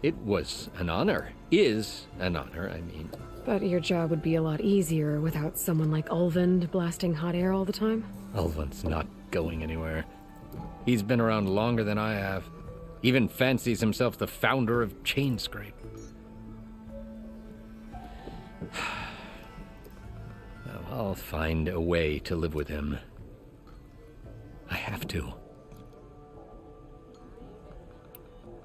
It was an honor. Is an honor, I mean. But your job would be a lot easier without someone like Ulvund blasting hot air all the time? Ulvund's not going anywhere. He's been around longer than I have. Even fancies himself the founder of Chainscrape. I'll find a way to live with him. I have to.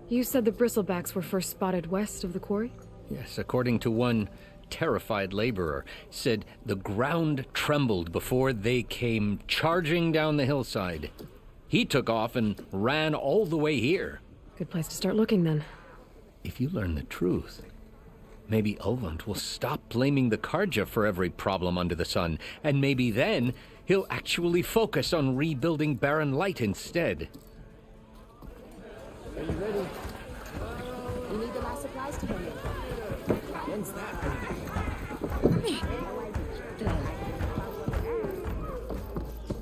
You said the bristlebacks were first spotted west of the quarry? Yes, according to one terrified laborer, said the ground trembled before they came charging down the hillside. He took off and ran all the way here. Good place to start looking, then. If you learn the truth, maybe Ulvund will stop blaming the Karja for every problem under the sun, and maybe then he'll actually focus on rebuilding Barren Light instead. Are you ready? We need the last supplies to come in. When's that?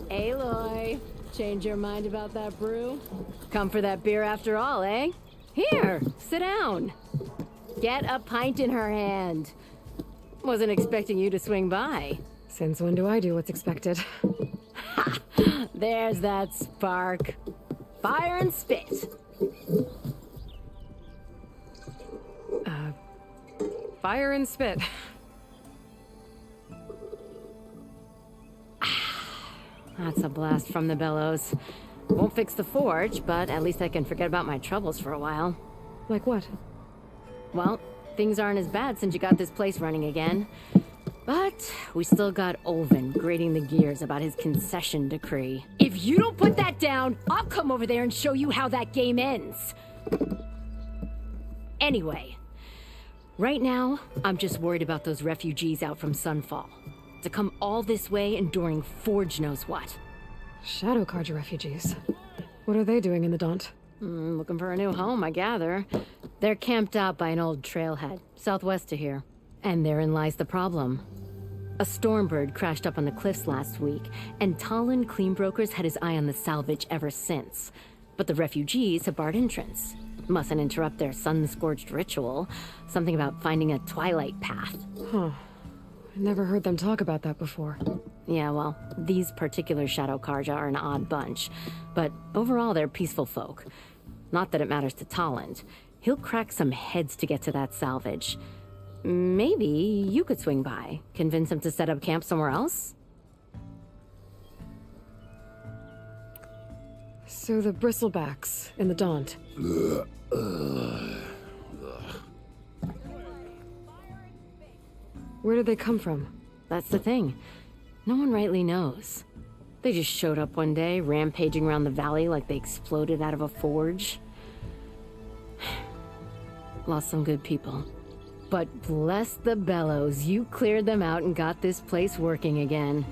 Aloy, change your mind about that brew? Come for that beer after all, eh? Here, sit down. Get a pint in her hand. Wasn't expecting you to swing by. Since when do I do what's expected? Ha! There's that spark. Fire and spit. Fire and spit. That's a blast from the bellows. Won't fix the forge, but at least I can forget about my troubles for a while. Like what? Well, things aren't as bad since you got this place running again. But we still got Olvin grating the gears about his concession decree. If you don't put that down, I'll come over there and show you how that game ends. Anyway, right now, I'm just worried about those refugees out from Sunfall. To come all this way enduring Forge knows what. Shadow Carja refugees. What are they doing in the Daunt? Looking for a new home, I gather. They're camped out by an old trailhead, southwest of here. And therein lies the problem. A Stormbird crashed up on the cliffs last week, and Talon Cleanbrokers had his eye on the salvage ever since. But the refugees have barred entrance. Mustn't interrupt their sun-scorched ritual. Something about finding a twilight path. Huh. I never heard them talk about that before. Yeah, well, these particular Shadow Carja are an odd bunch. But overall, they're peaceful folk. Not that it matters to Talon. He'll crack some heads to get to that salvage. Maybe you could swing by, convince him to set up camp somewhere else? So the bristlebacks in the Daunt. Where did they come from? That's the thing. No one rightly knows. They just showed up one day, rampaging around the valley like they exploded out of a forge. Lost some good people. But bless the bellows, you cleared them out and got this place working again.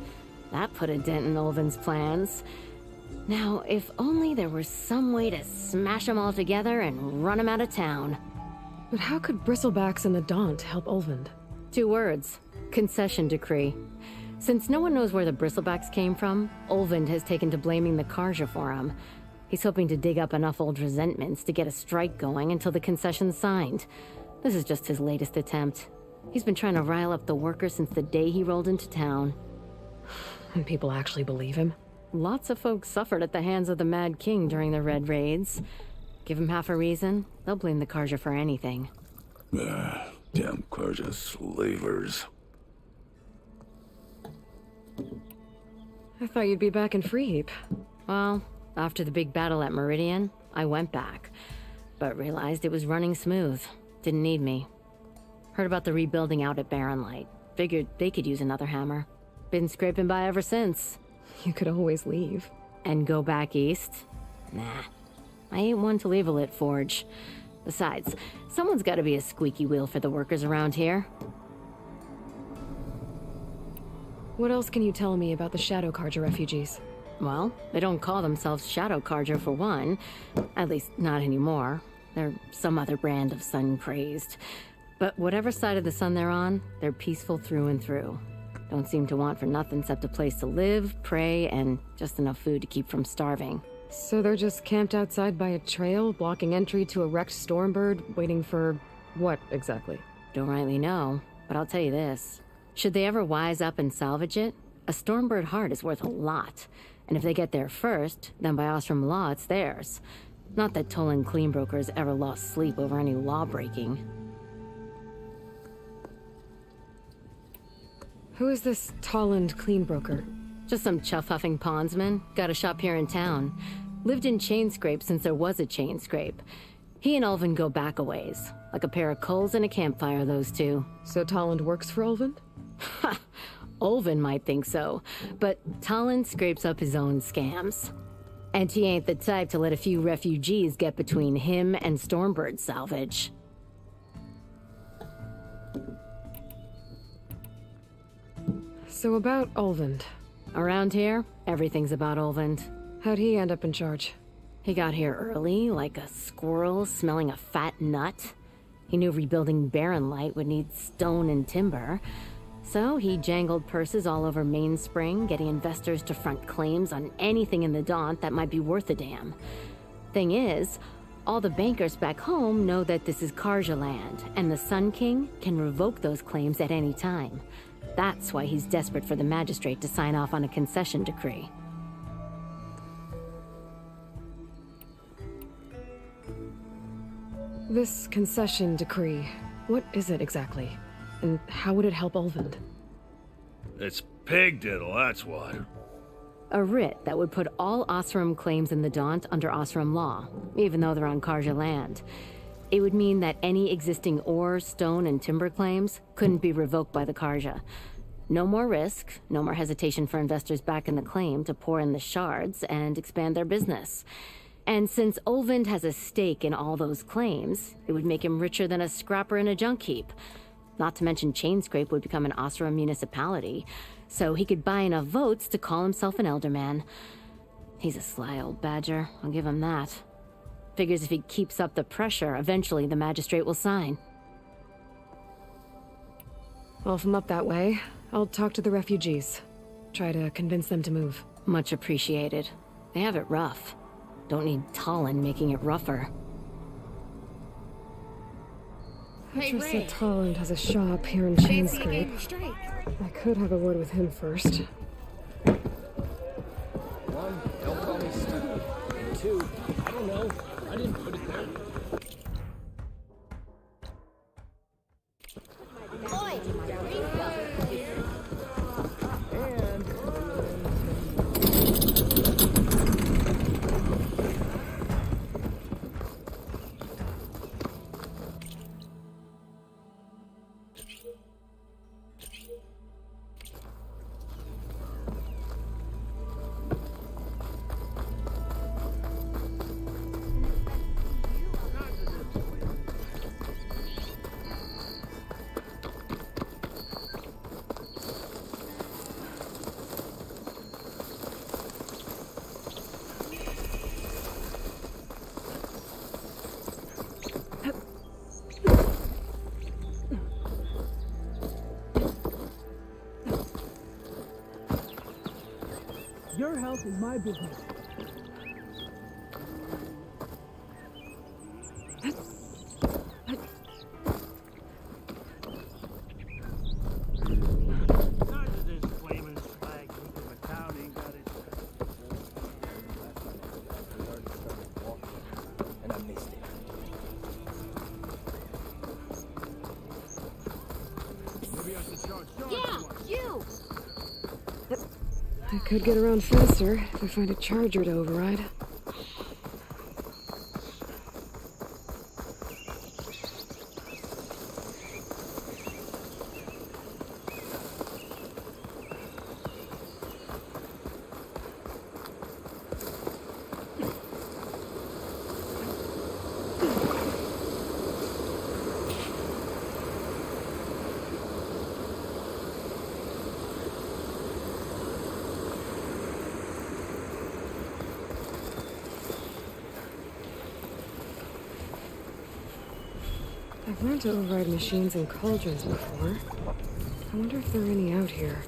That put a dent in Olvin's plans. Now, if only there were some way to smash them all together and run them out of town. But how could bristlebacks in the Daunt help Olvind? 2 words. Concession decree. Since no one knows where the bristlebacks came from, Olvind has taken to blaming the Carja for them. He's hoping to dig up enough old resentments to get a strike going until the concession's signed. This is just his latest attempt. He's been trying to rile up the workers since the day he rolled into town. And people actually believe him? Lots of folks suffered at the hands of the Mad King during the Red Raids. Give him half a reason, they'll blame the Carja for anything. Damn Carja slavers. I thought you'd be back in Freeheap. Well, after the big battle at Meridian, I went back. But realized it was running smooth. Didn't need me. Heard about the rebuilding out at Barren Light. Figured they could use another hammer. Been scraping by ever since. You could always leave. And go back east? Nah. I ain't one to leave a lit forge. Besides, someone's gotta be a squeaky wheel for the workers around here. What else can you tell me about the Shadow Carja refugees? Well, they don't call themselves Shadow Carja for one. At least, not anymore. They're some other brand of sun-crazed. But whatever side of the sun they're on, they're peaceful through and through. Don't seem to want for nothing except a place to live, pray, and just enough food to keep from starving. So they're just camped outside by a trail, blocking entry to a wrecked Stormbird, waiting for what exactly? Don't rightly know, but I'll tell you this. Should they ever wise up and salvage it, a Stormbird heart is worth a lot. And if they get there first, then by Ostrom law, it's theirs. Not that Tolan Cleanbrokers ever lost sleep over any law-breaking. Who is this Tolland Cleanbroker? Just some chuff-huffing pondsman. Got a shop here in town. Lived in Chainscrape since there was a Chainscrape. He and Ulvin go back a ways. Like a pair of coals and a campfire, those two. So Tolland works for Ulvin? Ha! Ulvin might think so, but Talon scrapes up his own scams. And he ain't the type to let a few refugees get between him and Stormbird salvage. So about Ulvind. Around here, everything's about Ulvind. How'd he end up in charge? He got here early, like a squirrel smelling a fat nut. He knew rebuilding Barren Light would need stone and timber. So he jangled purses all over Mainspring, getting investors to front claims on anything in the Daunt that might be worth a damn. Thing is, all the bankers back home know that this is Carja land, and the Sun King can revoke those claims at any time. That's why he's desperate for the magistrate to sign off on a concession decree. This concession decree, what is it exactly? And how would it help Ulvind? It's pig diddle, that's what. A writ that would put all Osram claims in the Daunt under Osram law, even though they're on Carja land. It would mean that any existing ore, stone, and timber claims couldn't be revoked by the Carja. No more risk, no more hesitation for investors back in the claim to pour in the shards and expand their business. And since Olvend has a stake in all those claims, it would make him richer than a scrapper in a junk heap. Not to mention Chainscrape would become an Osra municipality, so he could buy enough votes to call himself an elderman. He's a sly old badger, I'll give him that. Figures if he keeps up the pressure, eventually the magistrate will sign. Well, if I'm up that way, I'll talk to the refugees. Try to convince them to move. Much appreciated. They have it rough. Don't need Talon making it rougher. Petra said Talon has a shop here in Chainscrape. I could have a word with him first. One, don't call me stupid. And two, I don't know. I didn't put it there. Your health is my business. I could get around faster if I find a charger to override. I've learned to override machines and cauldrons before. I wonder if there are any out here.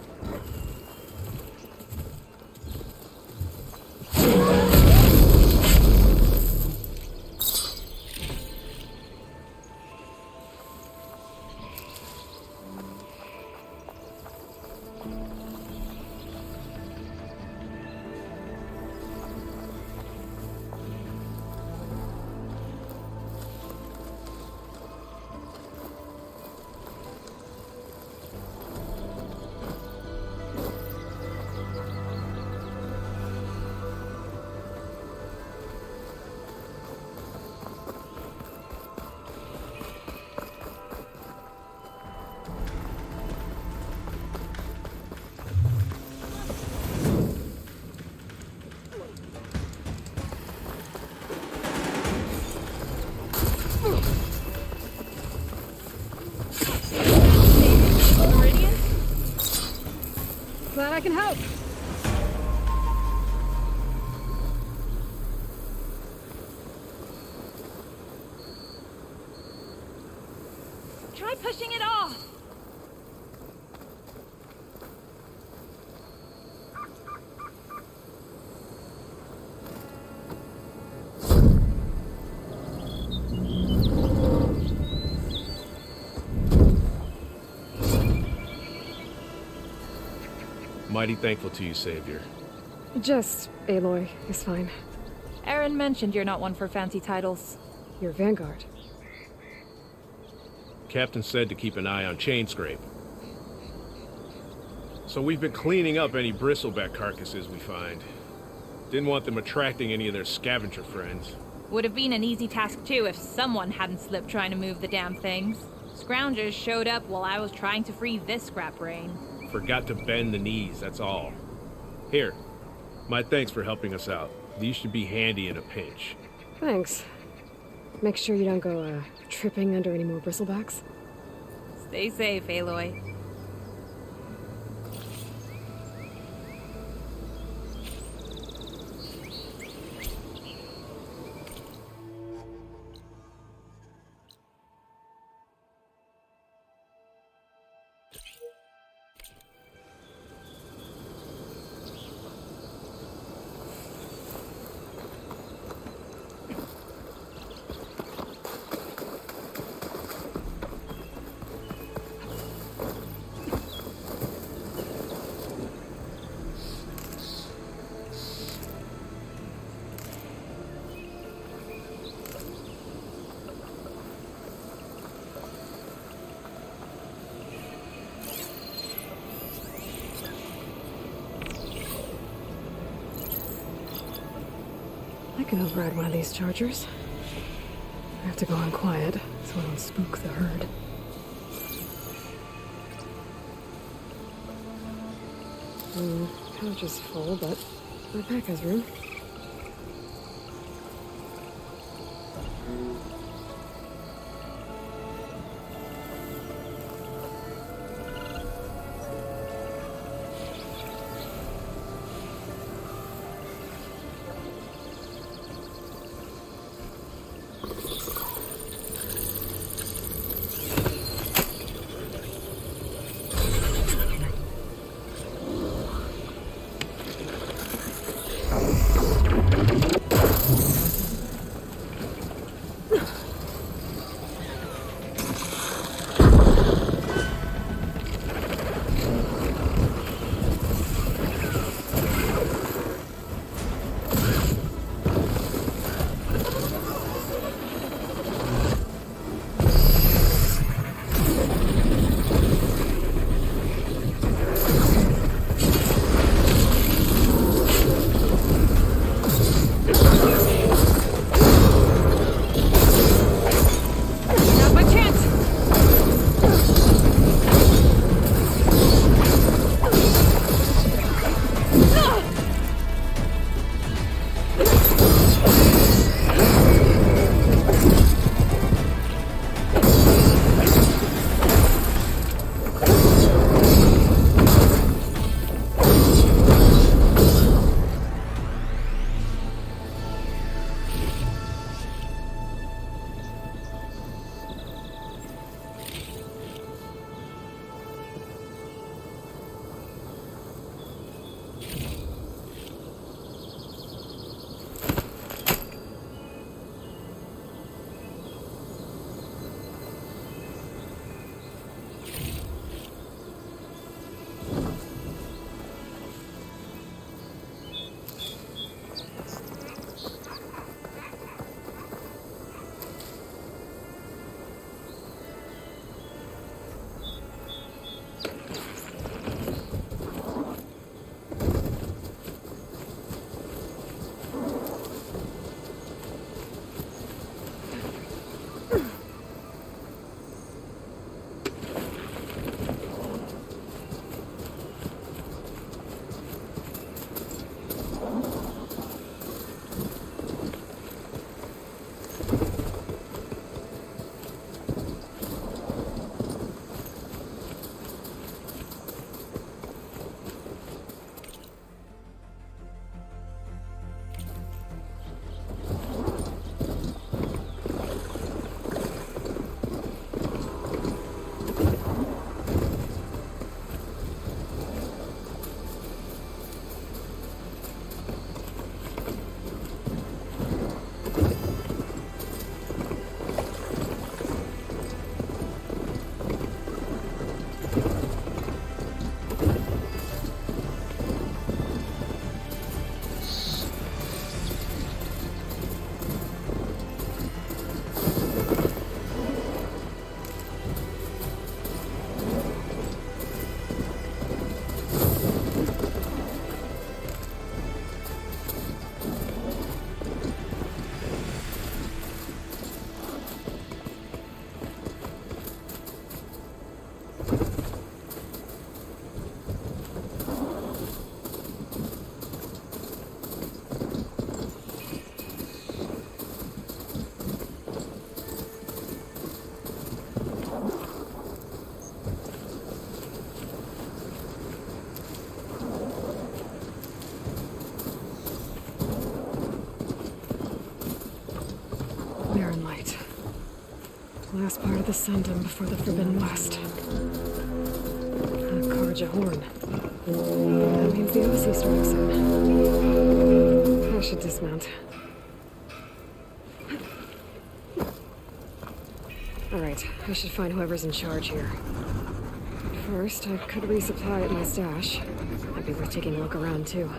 Glad I can help. Try pushing it off. Mighty thankful to you, Savior. Just Aloy is fine. Aaron mentioned you're not one for fancy titles. Your vanguard. Captain said to keep an eye on Chainscrape. So we've been cleaning up any bristleback carcasses we find. Didn't want them attracting any of their scavenger friends. Would have been an easy task too if someone hadn't slipped trying to move the damn things. Scroungers showed up while I was trying to free this scrap brain. Forgot to bend the knees, that's all. Here, my thanks for helping us out. These should be handy in a pinch. Thanks. Make sure you don't go, tripping under any more bristlebacks. Stay safe, Aloy. I can override one of these chargers. I have to go on quiet, so I don't spook the herd. Pouch is full, but my pack has room. Barren Light. Last part of the Sundom before the Forbidden West. A Karja horn. That means the embassy strikes soon. I should dismount. Alright, I should find whoever's in charge here. First, I could resupply at my stash. Might be worth taking a look around, too.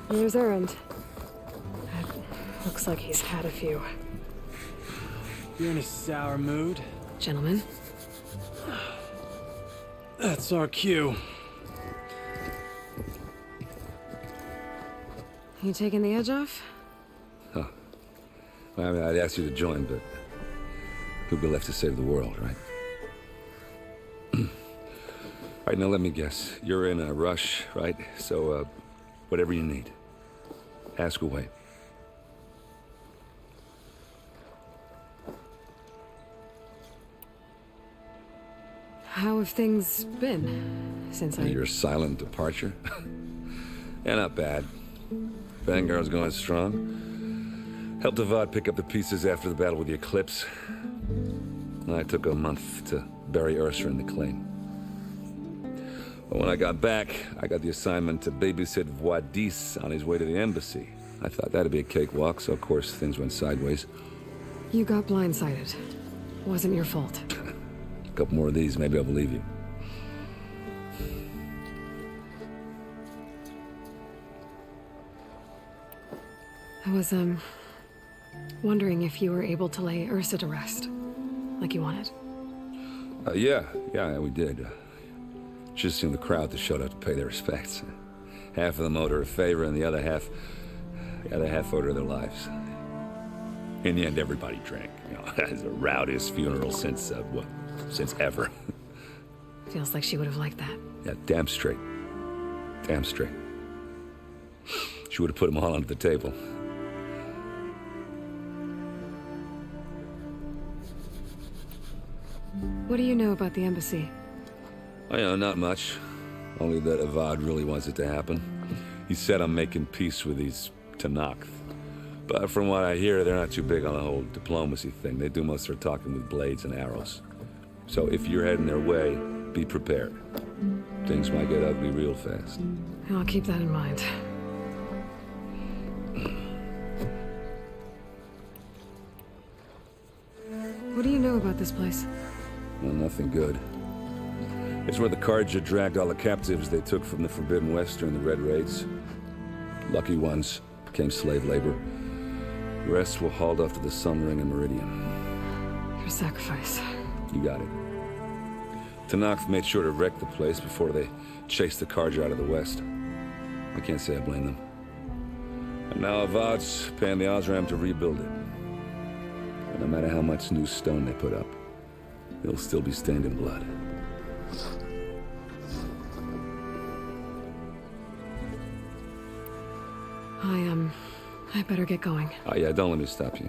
Here's Errand. Looks like he's had a few. You're in a sour mood. Gentlemen? That's our cue. You taking the edge off? Huh. Well, I mean, I'd ask you to join, but who'd be left to save the world, right? All right, now let me guess. You're in a rush, right? So, whatever you need, ask away. How have things been since Your silent departure? Yeah, not bad. Vanguard's going strong. Helped Avad pick up the pieces after the battle with the Eclipse. And I took a month to bury Ursa in the claim. But when I got back, I got the assignment to babysit Voidis on his way to the embassy. I thought that'd be a cakewalk, so of course things went sideways. You got blindsided. Wasn't your fault. A couple more of these, maybe I'll believe you. I was, wondering if you were able to lay Ursa to rest, like you wanted. Yeah, we did. Just seemed the crowd that showed up to pay their respects. Half of them owed her a favor, and the other half owed her their lives. In the end, everybody drank. You know, it was the rowdiest funeral since ever. Feels like she would have liked that. Yeah, damn straight. Damn straight. She would have put them all under the table. What do you know about the embassy? Oh, you know, not much. Only that Avad really wants it to happen. He said I'm making peace with these Tanakh. But from what I hear, they're not too big on the whole diplomacy thing. They do most of their talking with blades and arrows. So if you're heading their way, be prepared. Things might get ugly real fast. I'll keep that in mind. What do you know about this place? Well, nothing good. It's where the Karja dragged all the captives they took from the Forbidden West during the Red Raids. Lucky ones became slave labor. The rest were hauled off to the Sun Ring and Meridian. Your sacrifice. You got it. Tanakh made sure to wreck the place before they chased the Karja out of the West. I can't say I blame them. And now Avad's paying the Osram to rebuild it. And no matter how much new stone they put up, it'll still be stained in blood. I better get going. Oh, yeah, don't let me stop you.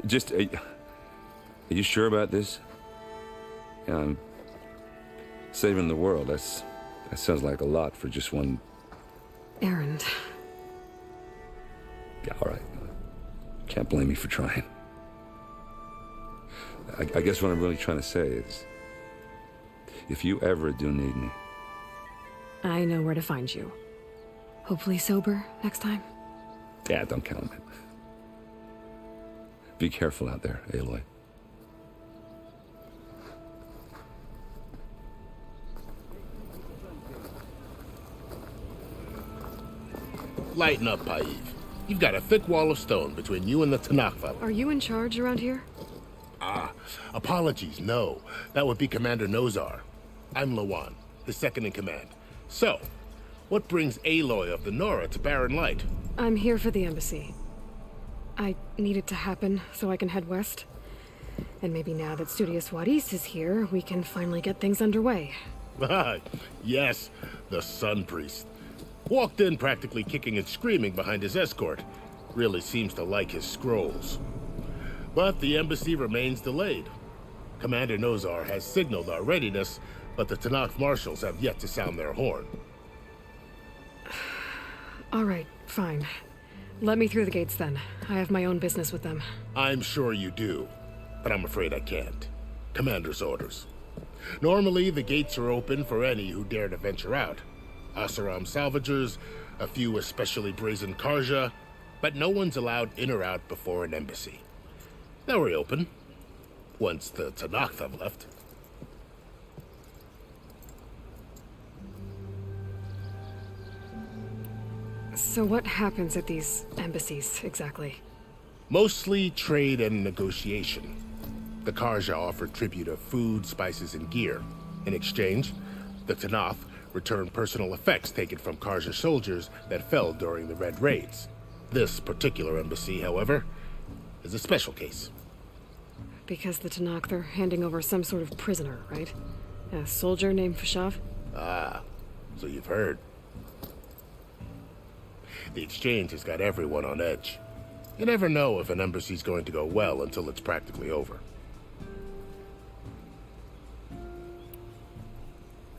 Just, are you sure about this? Saving the world, that sounds like a lot for just one errand. Yeah, all right. Can't blame me for trying. I guess what I'm really trying to say is, if you ever do need me... I know where to find you. Hopefully sober next time. Yeah, don't count on it. Be careful out there, Aloy. Lighten up, Paiv. You've got a thick wall of stone between you and the Tanakh. Are you in charge around here? Apologies, no. That would be Commander Nozar. I'm Lawan, his second in command. So, what brings Aloy of the Nora to Barren Light? I'm here for the embassy. I need it to happen so I can head west. And maybe now that Studious Wadis is here, we can finally get things underway. Yes, the Sun Priest. Walked in practically kicking and screaming behind his escort. Really seems to like his scrolls. But the embassy remains delayed. Commander Nozar has signaled our readiness, but the Tanakh marshals have yet to sound their horn. All right, fine. Let me through the gates then. I have my own business with them. I'm sure you do, but I'm afraid I can't. Commander's orders. Normally, the gates are open for any who dare to venture out. Asaram salvagers, a few especially brazen Karja, but no one's allowed in or out before an embassy. They'll reopen, once the Tanakh have left. So what happens at these embassies, exactly? Mostly trade and negotiation. The Karja offer tribute of food, spices, and gear. In exchange, the Tanakh return personal effects taken from Karja soldiers that fell during the Red Raids. This particular embassy, however, is a special case. Because the Tanakh, they're handing over some sort of prisoner, right? A soldier named Fashav? Ah, so you've heard. The exchange has got everyone on edge. You never know if an embassy's going to go well until it's practically over.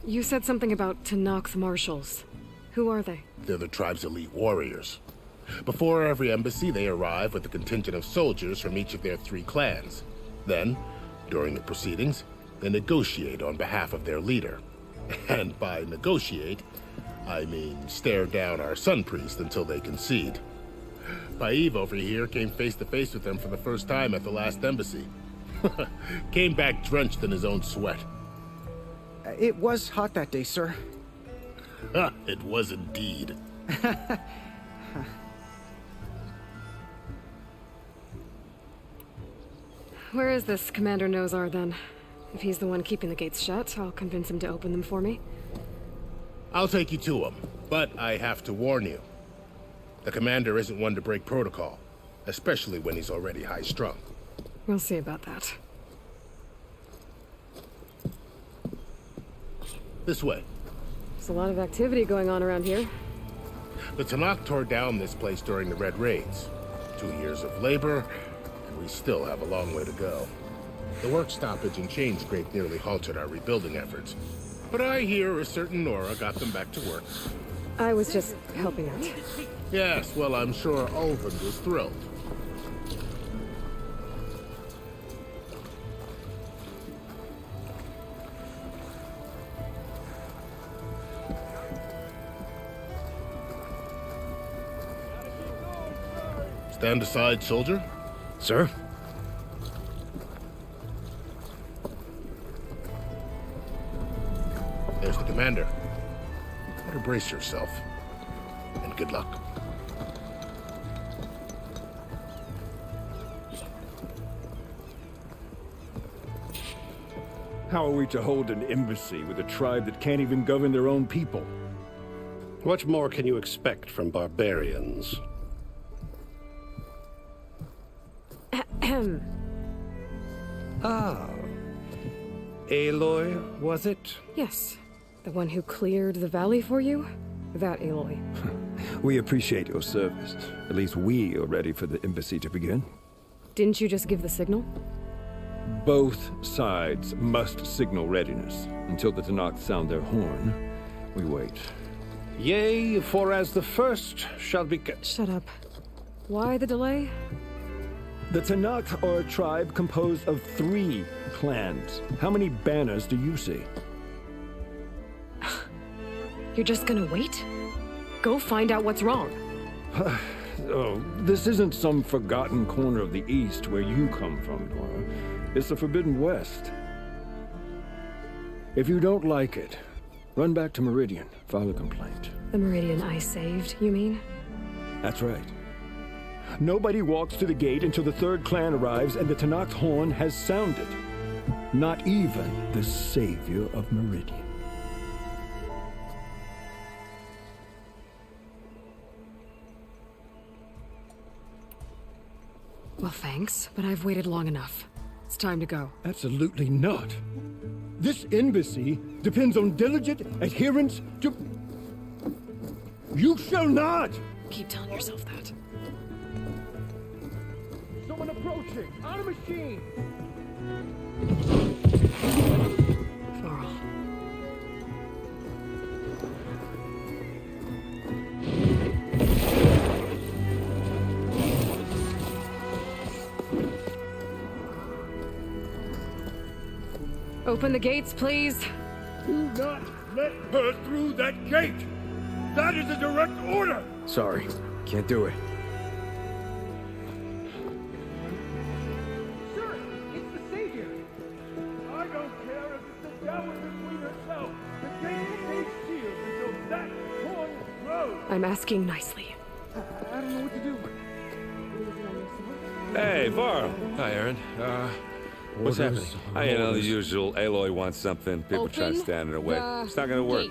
You said something about Tanakh marshals. Who are they? They're the tribe's elite warriors. Before every embassy, they arrive with a contingent of soldiers from each of their 3 clans. Then, during the proceedings, they negotiate on behalf of their leader. And by negotiate, I mean stare down our Sun Priest until they concede. Paiv over here came face to face with them for the first time at the last embassy. Came back drenched in his own sweat. It was hot that day, sir. It was indeed. Where is this Commander Nozar, then? If he's the one keeping the gates shut, I'll convince him to open them for me. I'll take you to him, but I have to warn you. The commander isn't one to break protocol, especially when he's already high-strung. We'll see about that. This way. There's a lot of activity going on around here. The Tanakh tore down this place during the Red Raids. 2 years of labor, and we still have a long way to go. The work stoppage and chain scrape nearly halted our rebuilding efforts. But I hear a certain Nora got them back to work. I was just helping out. Yes, well, I'm sure Ulvund was thrilled. Stand aside, soldier. Sir? There's the commander. Better brace yourself. And good luck. How are we to hold an embassy with a tribe that can't even govern their own people? What more can you expect from barbarians? Ah. Aloy, was it? Yes. The one who cleared the valley for you? That Aloy. We appreciate your service. At least we are ready for the embassy to begin. Didn't you just give the signal? Both sides must signal readiness. Until the Tanakh sound their horn, we wait. Yea, for as the first shall be... Shut up. Why the delay? The Tanakh are a tribe composed of 3 clans. How many banners do you see? You're just gonna wait? Go find out what's wrong. Oh, this isn't some forgotten corner of the East where you come from, Nora. It's the Forbidden West. If you don't like it, run back to Meridian, file a complaint. The Meridian I saved, you mean? That's right. Nobody walks to the gate until the 3rd clan arrives and the Tanakh horn has sounded. Not even the savior of Meridian. Well, thanks, but I've waited long enough. It's time to go. Absolutely not. This embassy depends on diligent adherence to... You shall not! Keep telling yourself that. Someone approaching! On a machine! Varl. Open the gates, please. Do not let her through that gate! That is a direct order! Sorry, can't do it. Sir, it's the savior! I don't care if it's the devil between herself. The gate stays sealed until that horn grows! I'm asking nicely. I don't know what to do. Hey, Varl. Hi, Aaron. What's happening? You know, the usual. Aloy wants something. People try to stand in her way. It's not gonna work.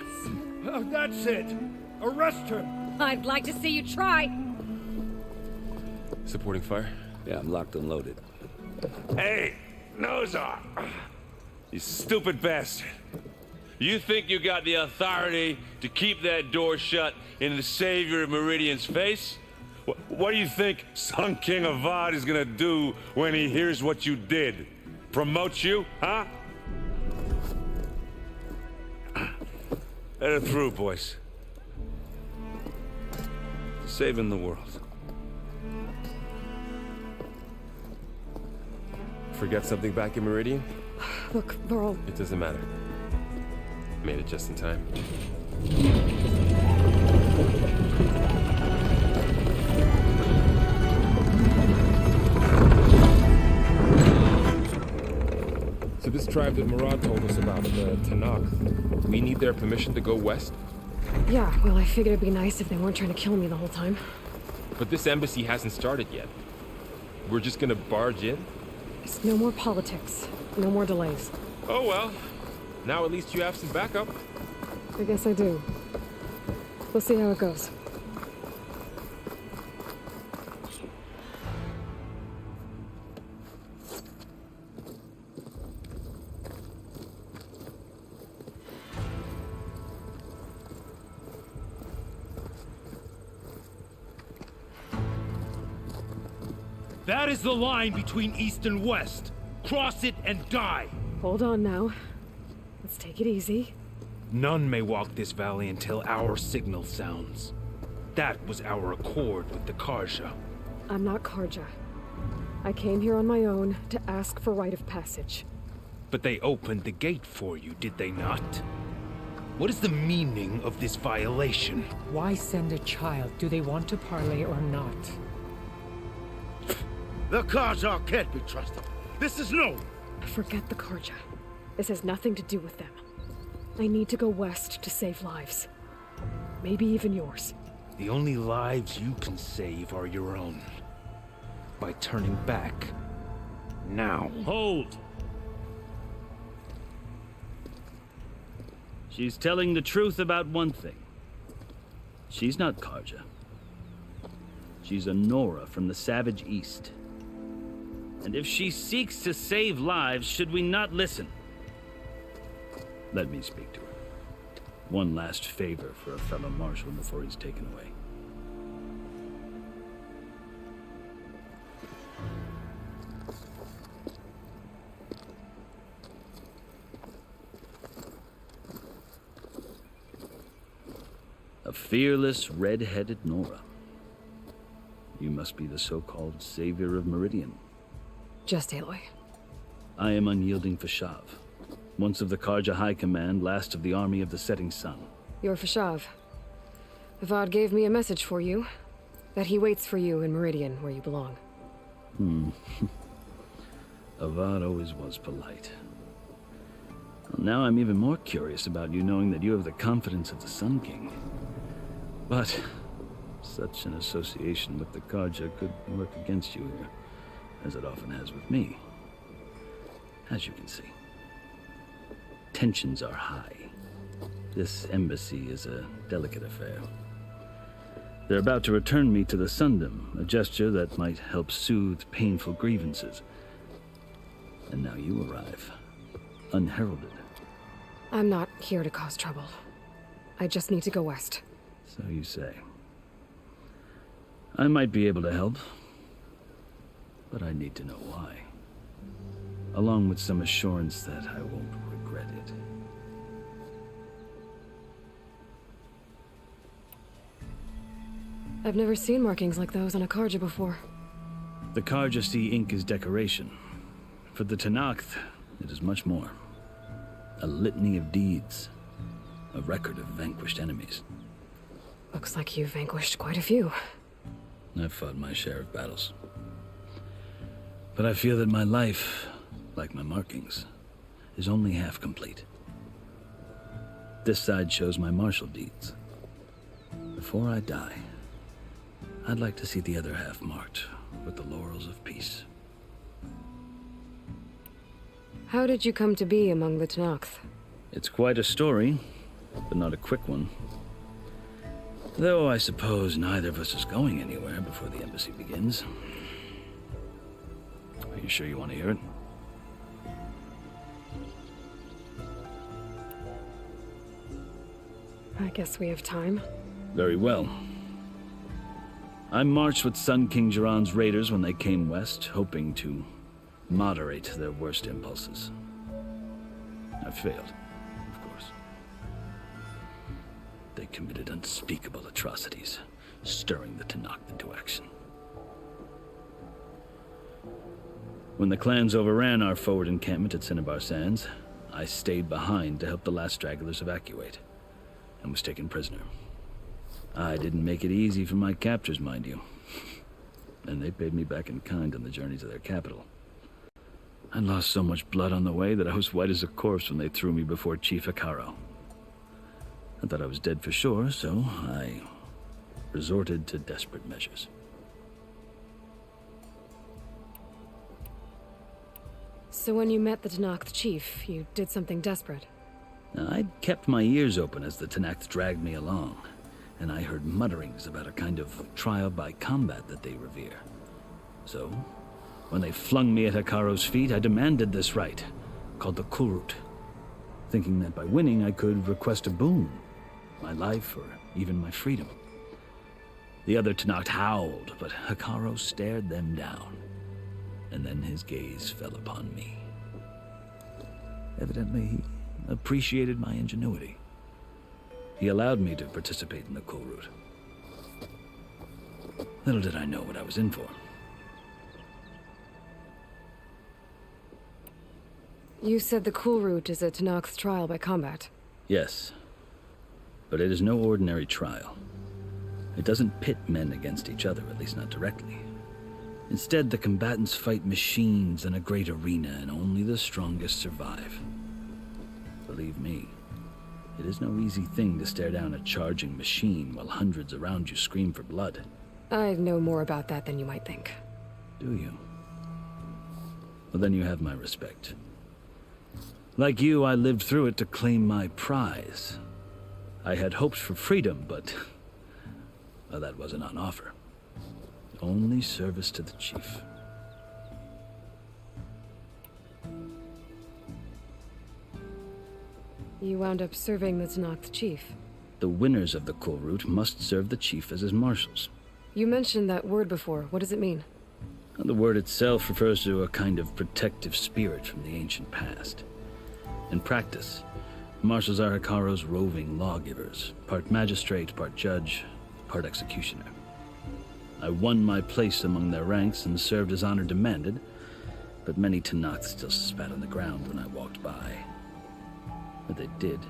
Oh, that's it! Arrest her! I'd like to see you try. Supporting fire? Yeah, I'm locked and loaded. Hey, Nozar! You stupid bastard. You think you got the authority to keep that door shut in the savior of Meridian's face? What do you think Sun King Avad is gonna do when he hears what you did? Promote you, huh? Let it through, boys. Saving the world. Forget something back in Meridian? Look, Varl. It doesn't matter. Made it just in time. So this tribe that Murad told us about, the Tanakh, we need their permission to go west? Yeah, well, I figured it'd be nice if they weren't trying to kill me the whole time. But this embassy hasn't started yet. We're just gonna barge in? It's no more politics. No more delays. Oh well. Now at least you have some backup. I guess I do. We'll see how it goes. That is the line between East and West. Cross it and die. Hold on now. Let's take it easy. None may walk this valley until our signal sounds. That was our accord with the Karja. I'm not Karja. I came here on my own to ask for rite of passage. But they opened the gate for you, did they not? What is the meaning of this violation? Why send a child? Do they want to parley or not? The Karja can't be trusted. This is known. Forget the Karja. This has nothing to do with them. I need to go west to save lives. Maybe even yours. The only lives you can save are your own. By turning back. Now. Hold! She's telling the truth about one thing. She's not Karja. She's a Nora from the Savage East. And if she seeks to save lives, should we not listen? Let me speak to her. One last favor for a fellow marshal before he's taken away. A fearless, red-headed Nora. You must be the so-called savior of Meridian. Just Aloy. I am unyielding Fashav, once of the Karja High Command, last of the army of the Setting Sun. You're Fashav. Avad gave me a message for you. That he waits for you in Meridian, where you belong. Avad always was polite. Well, now I'm even more curious about you knowing that you have the confidence of the Sun King. But such an association with the Karja could work against you here, as it often has with me. As you can see, tensions are high. This embassy is a delicate affair. They're about to return me to the Sundom, a gesture that might help soothe painful grievances. And now you arrive, unheralded. I'm not here to cause trouble. I just need to go west. So you say. I might be able to help, but I need to know why. Along with some assurance that I won't regret it. I've never seen markings like those on a Karja before. The Karja see ink as decoration. For the Tenakth, it is much more. A litany of deeds. A record of vanquished enemies. Looks like you've vanquished quite a few. I've fought my share of battles. But I feel that my life, like my markings, is only half complete. This side shows my martial deeds. Before I die, I'd like to see the other half marked with the laurels of peace. How did you come to be among the Tenakth? It's quite a story, but not a quick one. Though I suppose neither of us is going anywhere before the embassy begins. Are you sure you want to hear it? I guess we have time. Very well. I marched with Sun King Jiran's raiders when they came west, hoping to moderate their worst impulses. I failed, of course. They committed unspeakable atrocities, stirring the Tenakth into action. When the clans overran our forward encampment at Cinnabar Sands, I stayed behind to help the last stragglers evacuate, and was taken prisoner. I didn't make it easy for my captors, mind you. And they paid me back in kind on the journey to their capital. I lost so much blood on the way that I was white as a corpse when they threw me before Chief Hikaro. I thought I was dead for sure, so I resorted to desperate measures. So when you met the Tenakth chief, you did something desperate? I'd kept my ears open as the Tenakth dragged me along, and I heard mutterings about a kind of trial by combat that they revere. So, when they flung me at Hikaro's feet, I demanded this right, called the Kulrut, thinking that by winning I could request a boon, my life or even my freedom. The other Tenakth howled, but Hikaro stared them down, and then his gaze fell upon me. Evidently, he appreciated my ingenuity. He allowed me to participate in the Kulrut. Little did I know what I was in for. You said the Kulrut is a Tenakth trial by combat. Yes, but it is no ordinary trial. It doesn't pit men against each other, at least not directly. Instead, the combatants fight machines in a great arena, and only the strongest survive. Believe me, it is no easy thing to stare down a charging machine while hundreds around you scream for blood. I know more about that than you might think. Do you? Well, then you have my respect. Like you, I lived through it to claim my prize. I had hopes for freedom, but well, that wasn't on offer. Only service to the chief. You wound up serving the Tenakth chief. The winners of the Kulrut must serve the chief as his marshals. You mentioned that word before. What does it mean? The word itself refers to a kind of protective spirit from the ancient past. In practice, Marshals are Hikaro's roving lawgivers, part magistrate, part judge, part executioner. I won my place among their ranks and served as honor demanded, but many Tenakth still spat on the ground when I walked by. But they did,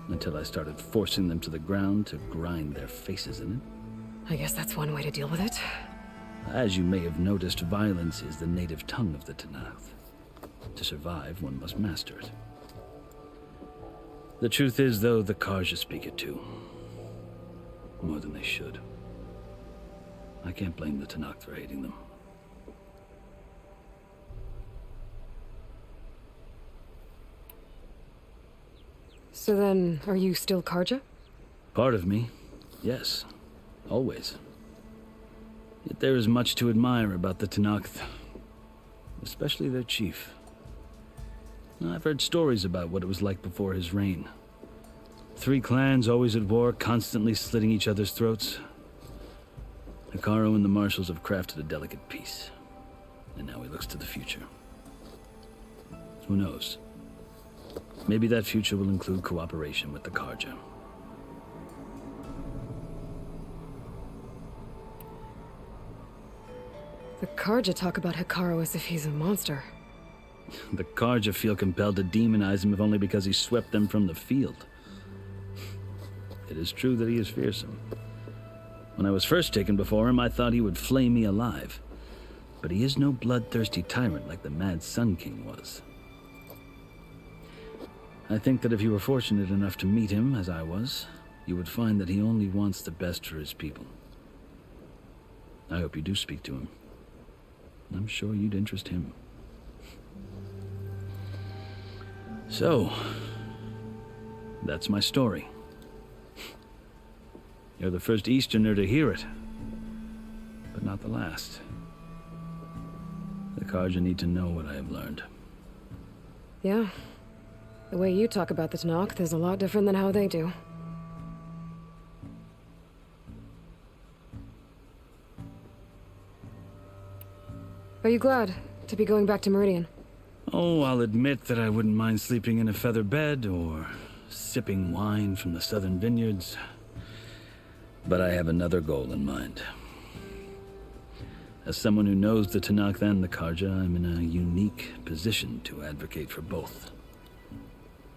until I started forcing them to the ground to grind their faces in it. I guess that's one way to deal with it. As you may have noticed, violence is the native tongue of the Tenakth. To survive, one must master it. The truth is, though, the Karja speak it too. More than they should. I can't blame the Tenakth for hating them. So then, are you still Karja? Part of me, yes. Always. Yet there is much to admire about the Tenakth. Especially their chief. I've heard stories about what it was like before his reign. 3 clans always at war, constantly slitting each other's throats. Hikaru and the Marshals have crafted a delicate peace. And now he looks to the future. Who knows? Maybe that future will include cooperation with the Karja. The Karja talk about Hikaru as if he's a monster. The Karja feel compelled to demonize him if only because he swept them from the field. It is true that he is fearsome. When I was first taken before him, I thought he would flay me alive. But he is no bloodthirsty tyrant like the Mad Sun King was. I think that if you were fortunate enough to meet him, as I was, you would find that he only wants the best for his people. I hope you do speak to him. I'm sure you'd interest him. So, that's my story. You're the first Easterner to hear it, but not the last. The Karja need to know what I have learned. Yeah. The way you talk about the Tenakth is a lot different than how they do. Are you glad to be going back to Meridian? Oh, I'll admit that I wouldn't mind sleeping in a feather bed or sipping wine from the southern vineyards. But I have another goal in mind. As someone who knows the Tenakth and the Karja, I'm in a unique position to advocate for both.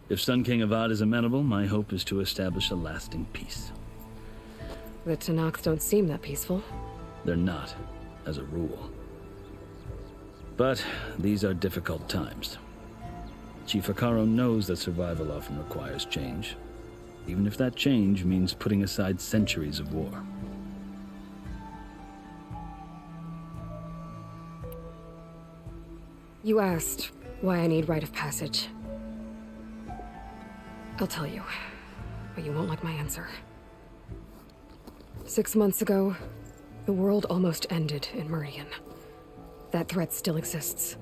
If Sun King Avad is amenable, my hope is to establish a lasting peace. The Tenakth don't seem that peaceful. They're not, as a rule. But these are difficult times. Chief Hikaru knows that survival often requires change, even if that change means putting aside centuries of war. You asked why I need rite of passage. I'll tell you, but you won't like my answer. 6 months ago, the world almost ended in Meridian. That threat still exists.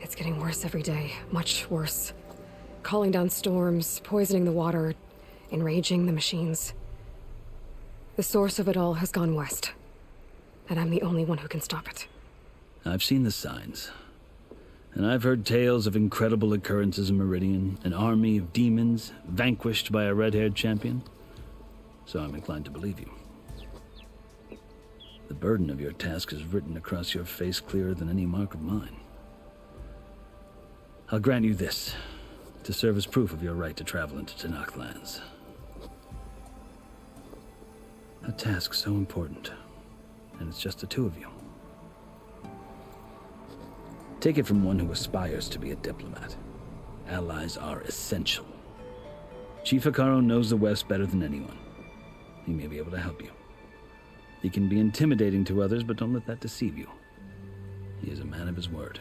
It's getting worse every day, much worse. Calling down storms, poisoning the water, enraging the machines. The source of it all has gone west, and I'm the only one who can stop it. I've seen the signs. And I've heard tales of incredible occurrences in Meridian, an army of demons vanquished by a red-haired champion. So I'm inclined to believe you. The burden of your task is written across your face clearer than any mark of mine. I'll grant you this, to serve as proof of your right to travel into Tenakth lands. A task so important, and it's just the 2 of you. Take it from one who aspires to be a diplomat. Allies are essential. Chief Hikaru knows the West better than anyone. He may be able to help you. He can be intimidating to others, but don't let that deceive you. He is a man of his word.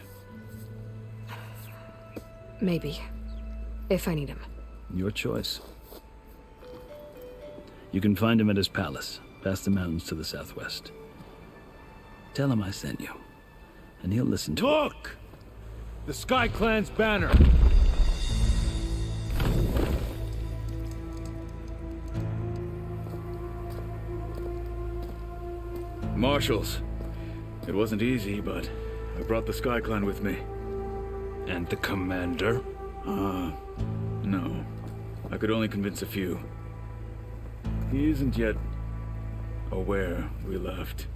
Maybe. If I need him. Your choice. You can find him at his palace, past the mountains to the southwest. Tell him I sent you, and he'll listen to it. Look! The Sky Clan's banner! Marshals. It wasn't easy, but I brought the Sky Clan with me. And the commander? No. I could only convince a few. He isn't yet aware we left.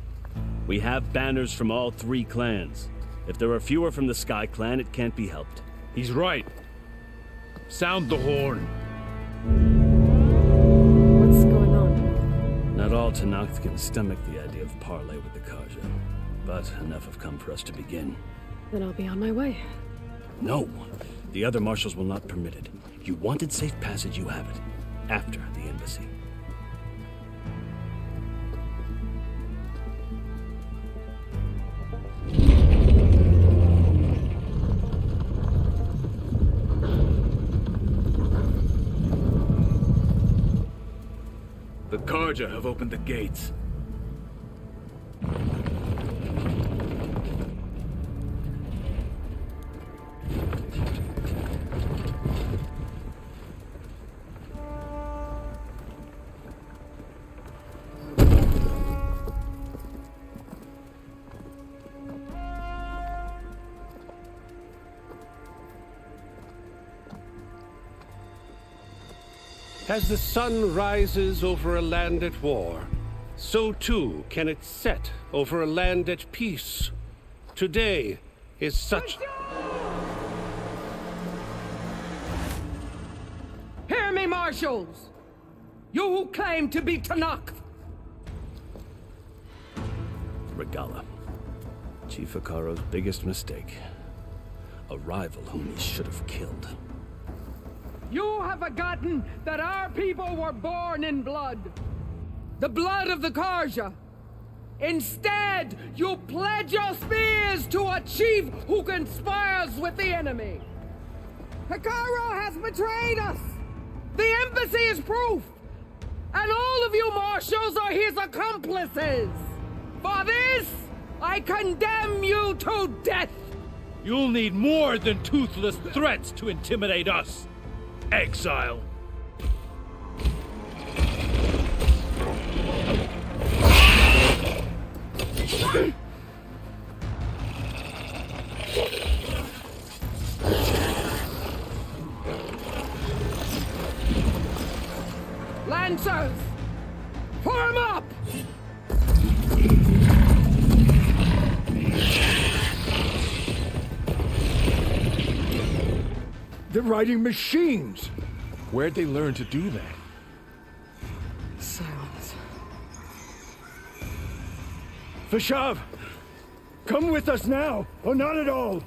We have banners from all 3 clans. If there are fewer from the Sky Clan, it can't be helped. He's right. Sound the horn. What's going on? Not all Tenakth can stomach the idea of parley with the Karja, but enough have come for us to begin. Then I'll be on my way. No, the other marshals will not permit it. You wanted safe passage, you have it. After the embassy. The Karja have opened the gates. As the sun rises over a land at war, so too can it set over a land at peace. Today is such... Hear me, marshals! You who claim to be Tenakth! Regala. Chief Akaro's biggest mistake. A rival whom he should have killed. You have forgotten that our people were born in blood. The blood of the Karja. Instead, you pledge your spears to a chief who conspires with the enemy. Akaro has betrayed us. The embassy is proof. And all of you marshals are his accomplices. For this, I condemn you to death. You'll need more than toothless threats to intimidate us. Exile. Lancers, form up! They're riding machines! Where'd they learn to do that? Silence. Vashav! Come with us now, or not at all!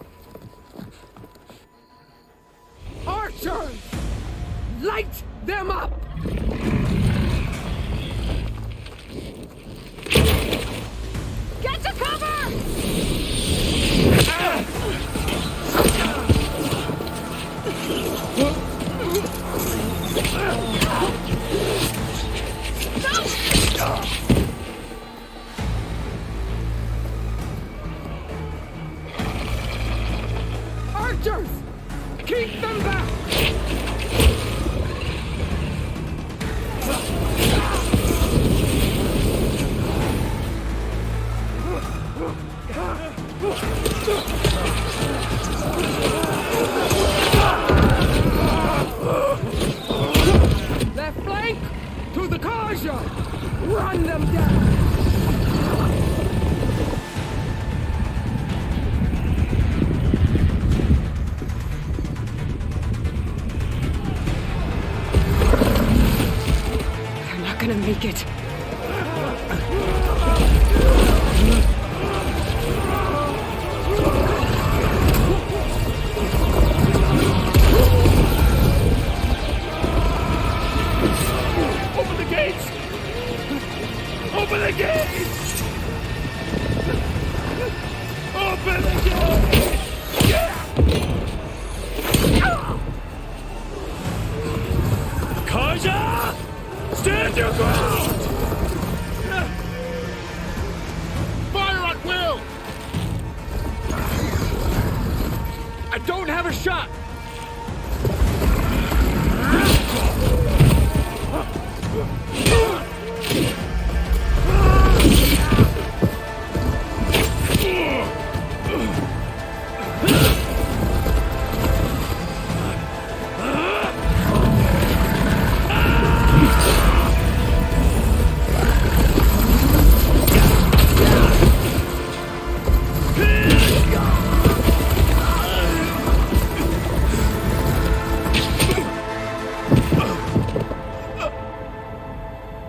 Archers! Light them up! Get to cover! Archers! Keep them back! Left flank to the Karja! Run them down! They're not gonna make it. Open the gates! Open the gates! Open the gates! Karja! Stand your ground! Fire at will! I don't have a shot!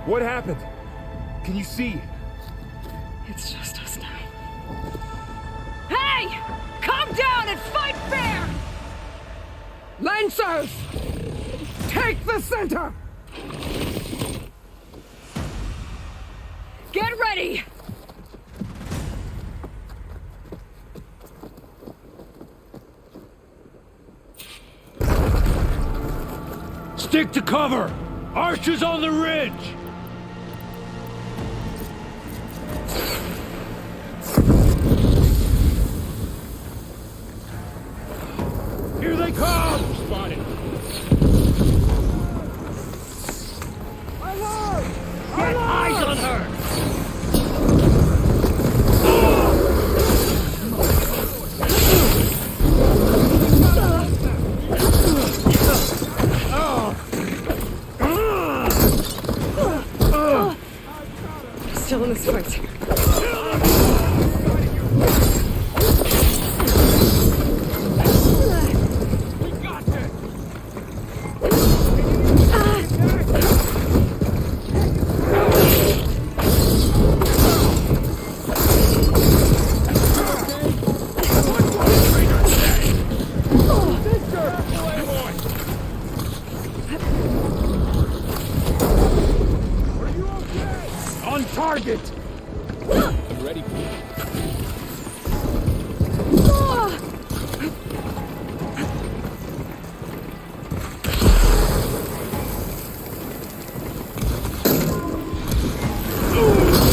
What happened? Can you see? It's just us now. Hey! Calm down and fight fair! Lancers! Take the center! Get ready! Stick to cover! Archers on the ridge! Here they come! Spotted. Get eyes on her! Still in this fight. On target! I'm ready for it.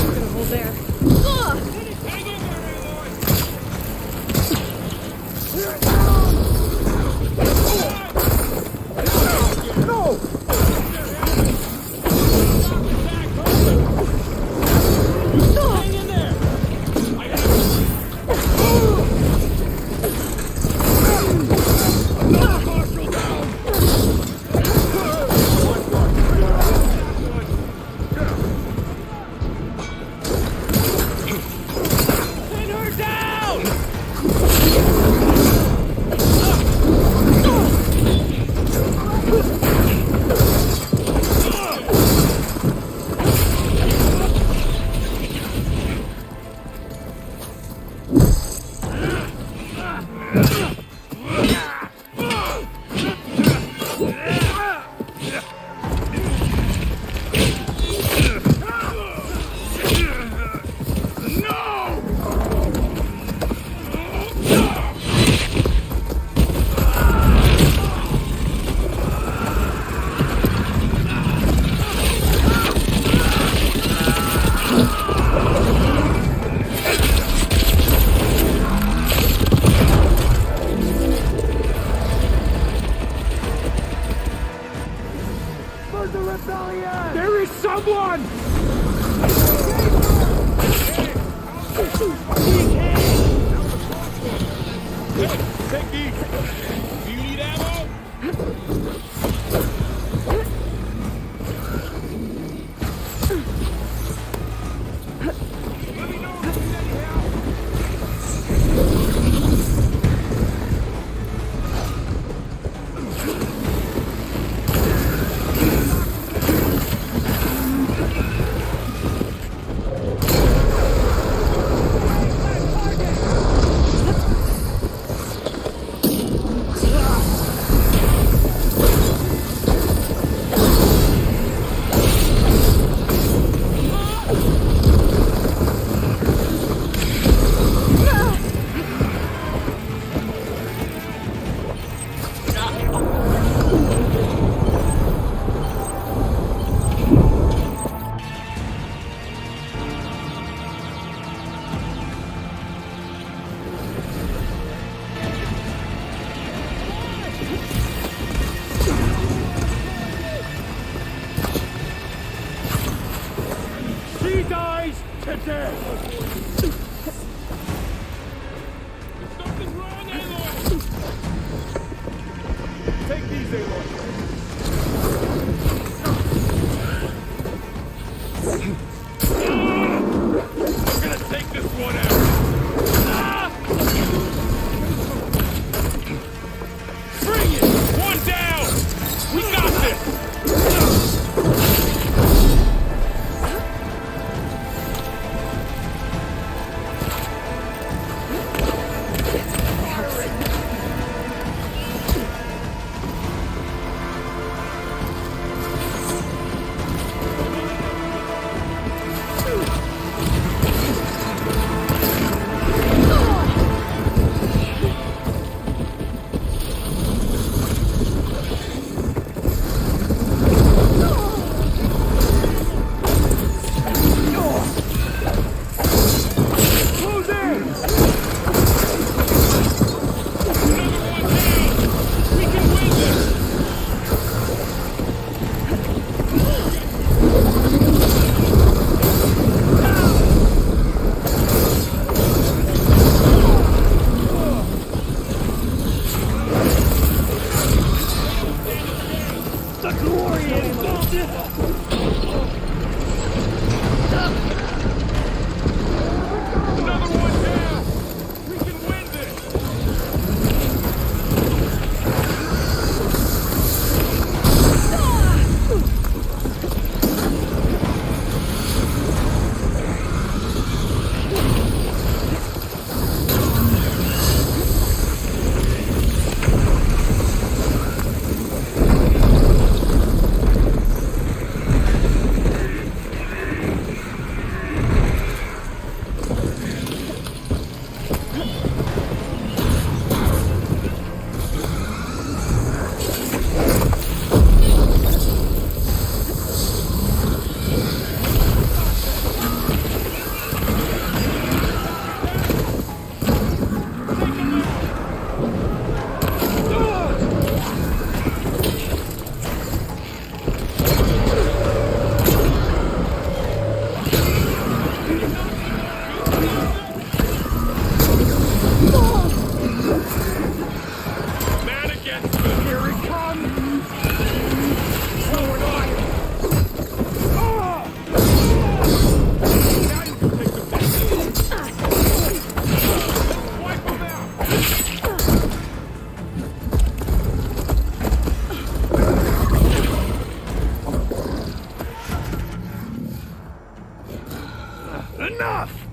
Gonna hold there. There is someone! Take these. Do you need ammo? She dies today! Something's wrong, Aloy! Take these, Aloy. I'm gonna take this one out! Bring it! One down! We got this! Enough!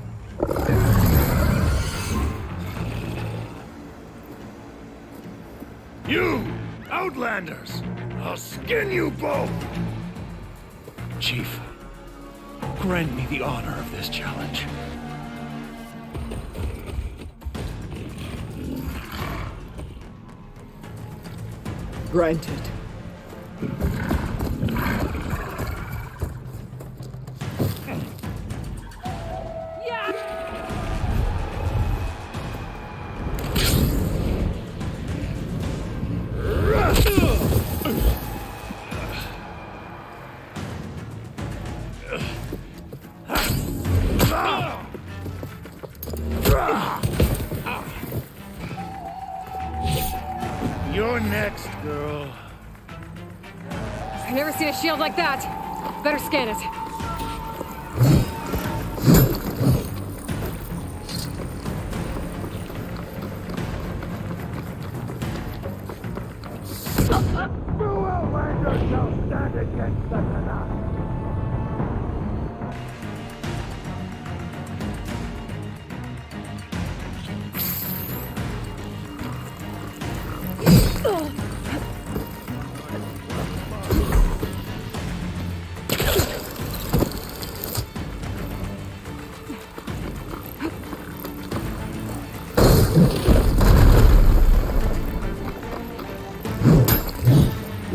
You, Outlanders! I'll skin you both! Chief, grant me the honor of this challenge. Granted. You're next, girl. I've never seen a shield like that. Better scan it. True Outlanders shall stand against the Tanakh.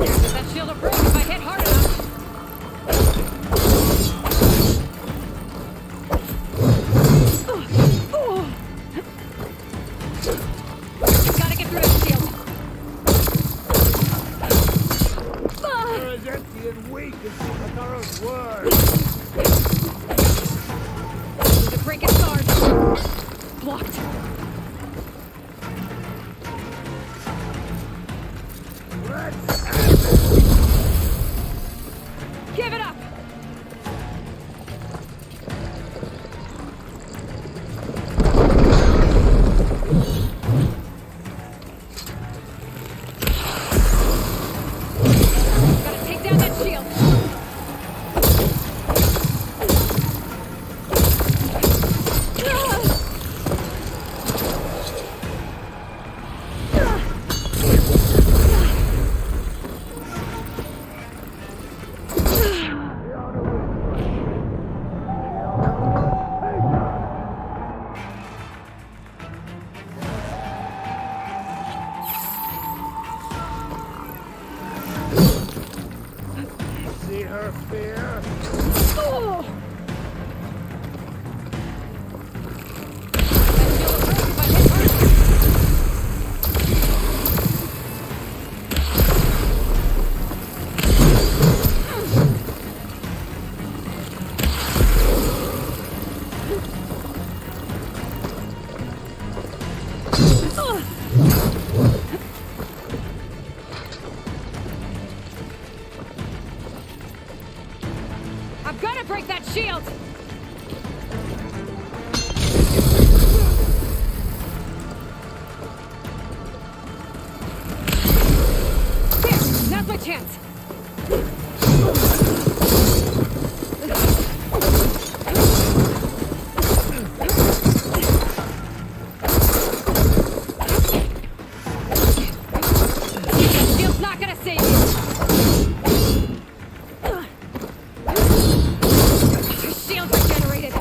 That shield will break if I hit hard enough. Gotta get through this shield. You're as empty and weak as Hikaru's word. Need to break its guard. Blocked. Give it up! Gotta take down that shield. See her fear? I've gotta break that shield! There! Now's my chance! That shield's not gonna save me! Shield regenerated!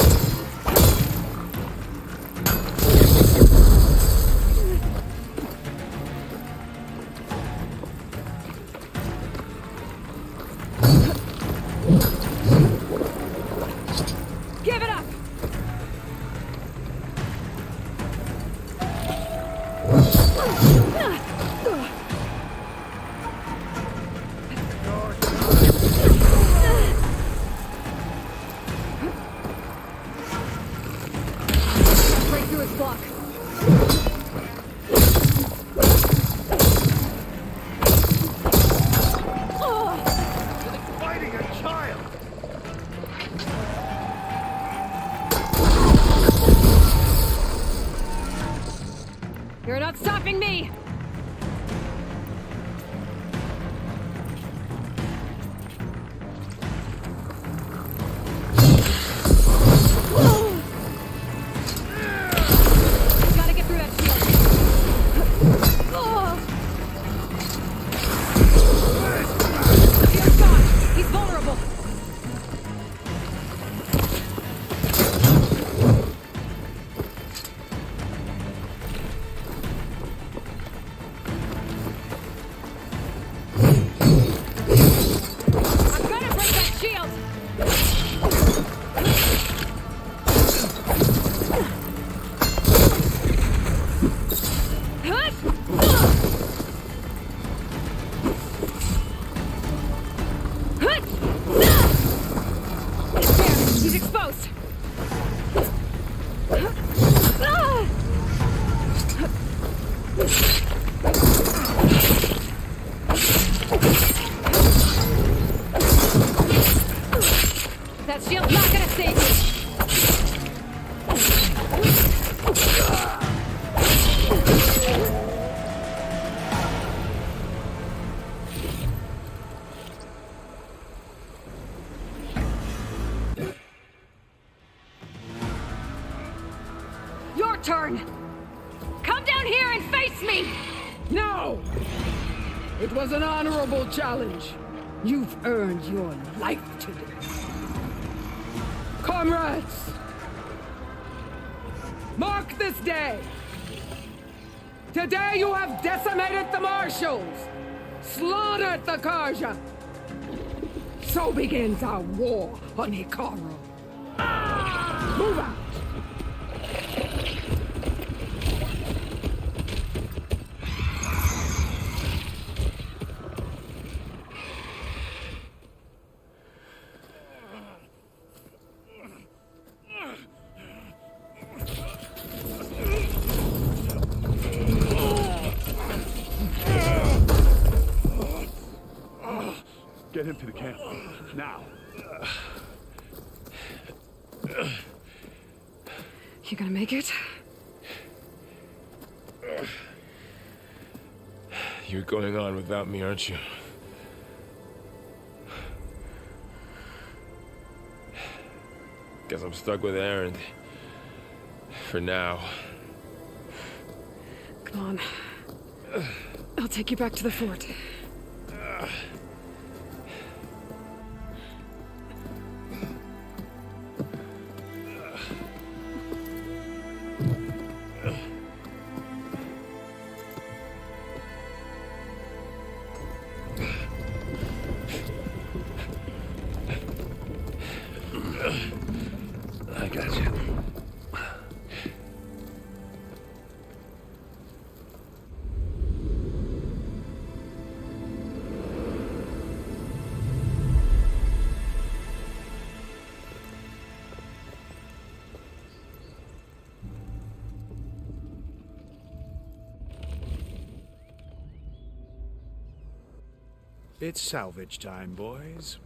Give it up! Break through his block. Fighting a child! You're not stopping me! He's exposed! That shield's not gonna save you! Your turn! Come down here and face me! No! It was an honorable challenge. You've earned your life today. Comrades! Mark this day! Today you have decimated the Marshals! Slaughtered the Karja! So begins our war on Hikaru. Move out! Get him to the camp. Now. You gonna make it? You're going on without me, aren't you? Guess I'm stuck with Aaron. For now. Come on. I'll take you back to the fort. I got you. It's salvage time, boys.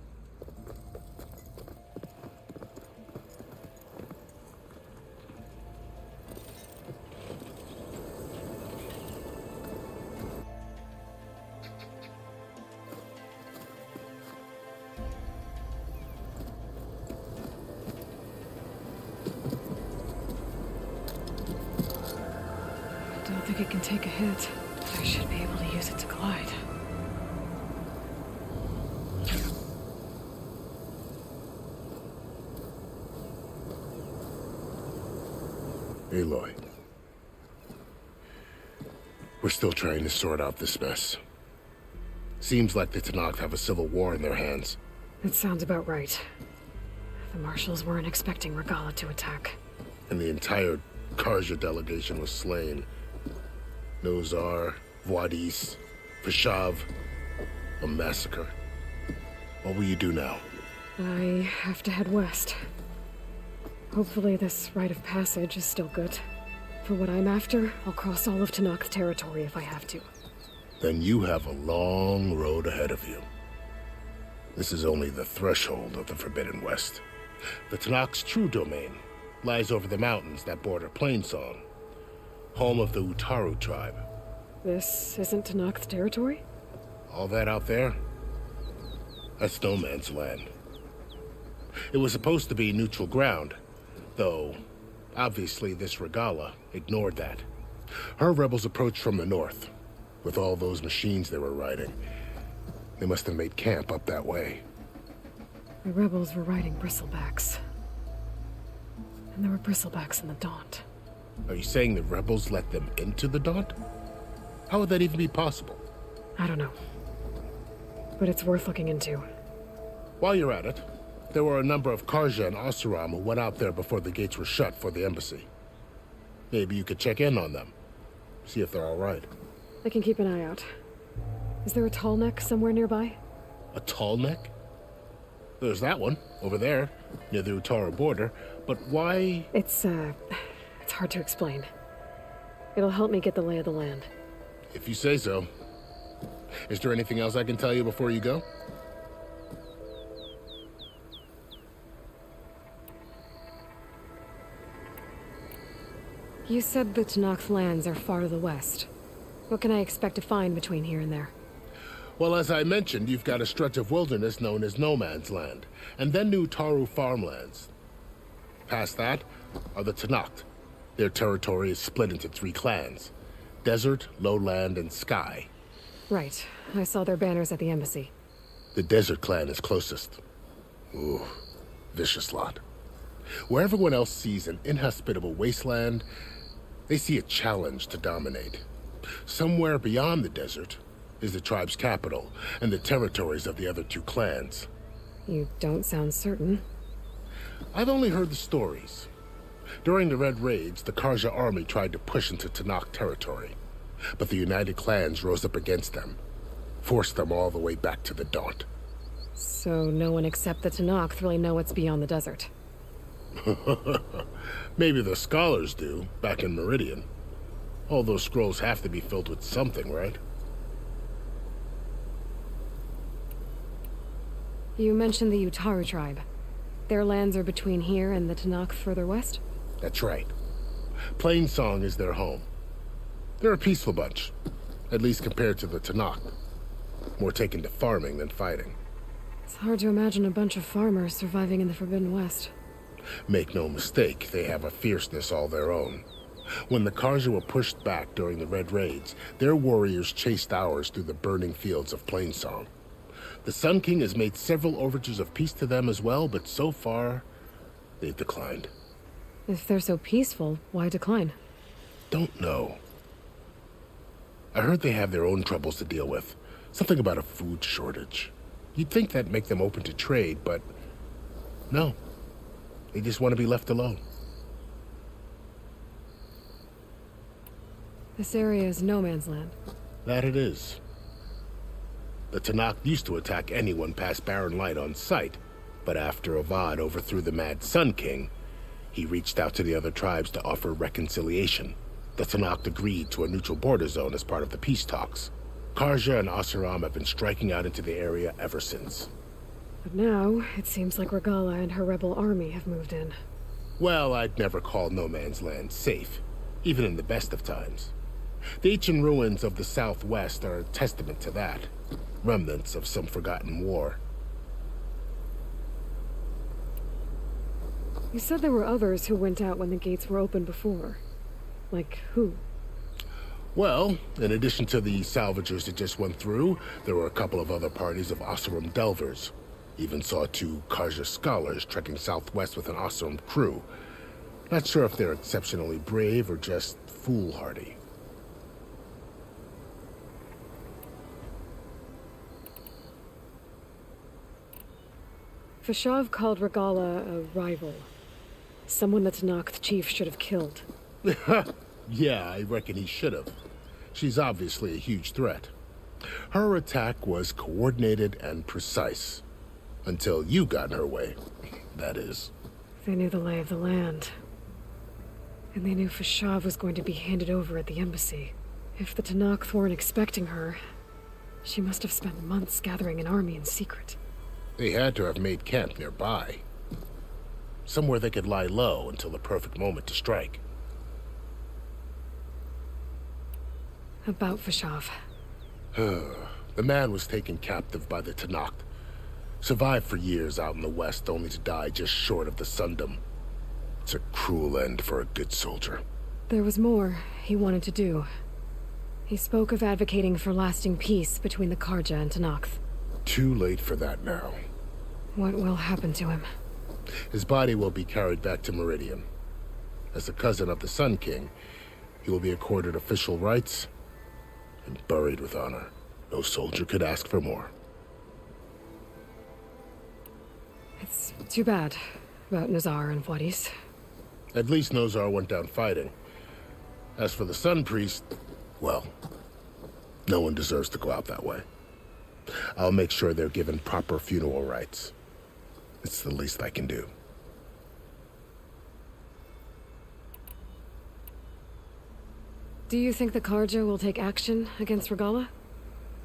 Don't think it can take a hit. I should be able to use it to glide. Aloy. We're still trying to sort out this mess. Seems like the Tenakth have a civil war in their hands. It sounds about right. The Marshals weren't expecting Regala to attack. And the entire Karja delegation was slain. Nozar, Vuadis, Vishav. A massacre. What will you do now? I have to head west. Hopefully this rite of passage is still good. For what I'm after, I'll cross all of Tenakth territory if I have to. Then you have a long road ahead of you. This is only the threshold of the Forbidden West. The Tenakth's true domain lies over the mountains that border Plainsong, home of the Utaru tribe. This isn't Tenakth territory? All that out there? That's no man's land. It was supposed to be neutral ground, though obviously this Regala ignored that. Her rebels approached from the north, with all those machines they were riding. They must have made camp up that way. The rebels were riding bristlebacks. And there were bristlebacks in the Daunt. Are you saying the rebels let them into the Daunt? How would that even be possible? I don't know. But it's worth looking into. While you're at it, there were a number of Karja and Oseram who went out there before the gates were shut for the embassy. Maybe you could check in on them. See if they're all right. I can keep an eye out. Is there a tall neck somewhere nearby? A tall neck? There's that one, over there, near the Utaru border. But why... It's hard to explain. It'll help me get the lay of the land. If you say so. Is there anything else I can tell you before you go? You said the Tanakh lands are far to the west. What can I expect to find between here and there? Well, as I mentioned, you've got a stretch of wilderness known as No Man's Land, and then New Taru farmlands. Past that are the Tanakh. Their territory is split into 3 clans: Desert, Lowland, and Sky. Right. I saw their banners at the embassy. The Desert clan is closest. Ooh, vicious lot. Where everyone else sees an inhospitable wasteland, they see a challenge to dominate. Somewhere beyond the desert is the tribe's capital and the territories of the other 2 clans. You don't sound certain. I've only heard the stories. During the Red Raids, the Karja army tried to push into Tanakh territory, but the United Clans rose up against them, forced them all the way back to the Daunt. So no one except the Tanakh really know what's beyond the desert. Maybe the scholars do, back in Meridian. All those scrolls have to be filled with something, right? You mentioned the Utaru tribe. Their lands are between here and the Tanakh further west? That's right. Plainsong is their home. They're a peaceful bunch, at least compared to the Tanakh. More taken to farming than fighting. It's hard to imagine a bunch of farmers surviving in the Forbidden West. Make no mistake, they have a fierceness all their own. When the Karja were pushed back during the Red Raids, their warriors chased ours through the burning fields of Plainsong. The Sun King has made several overtures of peace to them as well, but so far, they've declined. If they're so peaceful, why decline? Don't know. I heard they have their own troubles to deal with. Something about a food shortage. You'd think that'd make them open to trade, but no. They just want to be left alone. This area is no man's land. That it is. The Tanakh used to attack anyone past Barren Light on sight, but after Avad overthrew the Mad Sun King, he reached out to the other tribes to offer reconciliation. The Tanakh agreed to a neutral border zone as part of the peace talks. Karja and Asuram have been striking out into the area ever since. But now, it seems like Regala and her rebel army have moved in. Well, I'd never call No Man's Land safe, even in the best of times. The ancient ruins of the Southwest are a testament to that. Remnants of some forgotten war. You said there were others who went out when the gates were open before. Like who? Well, in addition to the salvagers that just went through, there were a couple of other parties of Asuram delvers. Even saw 2 Karja scholars trekking southwest with an Asuram crew. Not sure if they're exceptionally brave or just foolhardy. Fashav called Regala a rival. Someone the Tanakh chief should have killed. Yeah, I reckon he should have. She's obviously a huge threat. Her attack was coordinated and precise. Until you got in her way, that is. They knew the lay of the land. And they knew Fashav was going to be handed over at the embassy. If the Tanakh weren't expecting her, she must have spent months gathering an army in secret. They had to have made camp nearby. Somewhere they could lie low until the perfect moment to strike. About Fashav. The man was taken captive by the Tanakh. Survived for years out in the west, only to die just short of the Sundom. It's a cruel end for a good soldier. There was more he wanted to do. He spoke of advocating for lasting peace between the Karja and Tanakh. Too late for that now. What will happen to him? His body will be carried back to Meridian. As a cousin of the Sun King, he will be accorded official rights and buried with honor. No soldier could ask for more. It's too bad about Nazar and Wadis. At least Nozar went down fighting. As for the Sun Priest, well, no one deserves to go out that way. I'll make sure they're given proper funeral rites. It's the least I can do. Do you think the Karja will take action against Regala?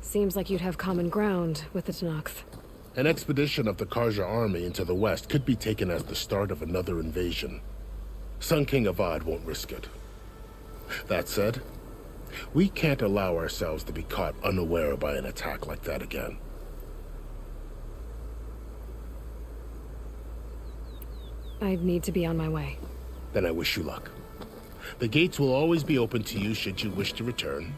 Seems like you'd have common ground with the Tenakth. An expedition of the Karja army into the west could be taken as the start of another invasion. Sun King Avad won't risk it. That said, we can't allow ourselves to be caught unaware by an attack like that again. I'd need to be on my way. Then I wish you luck. The gates will always be open to you should you wish to return.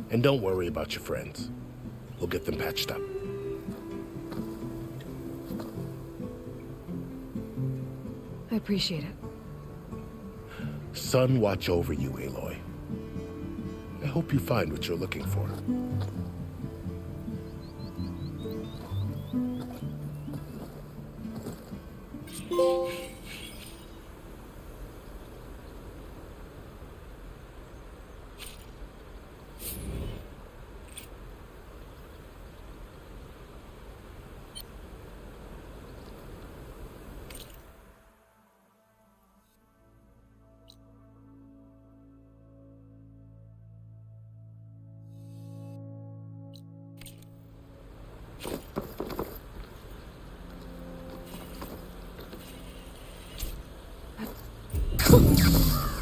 And don't worry about your friends. We'll get them patched up. I appreciate it. Sun watch over you, Aloy. I hope you find what you're looking for.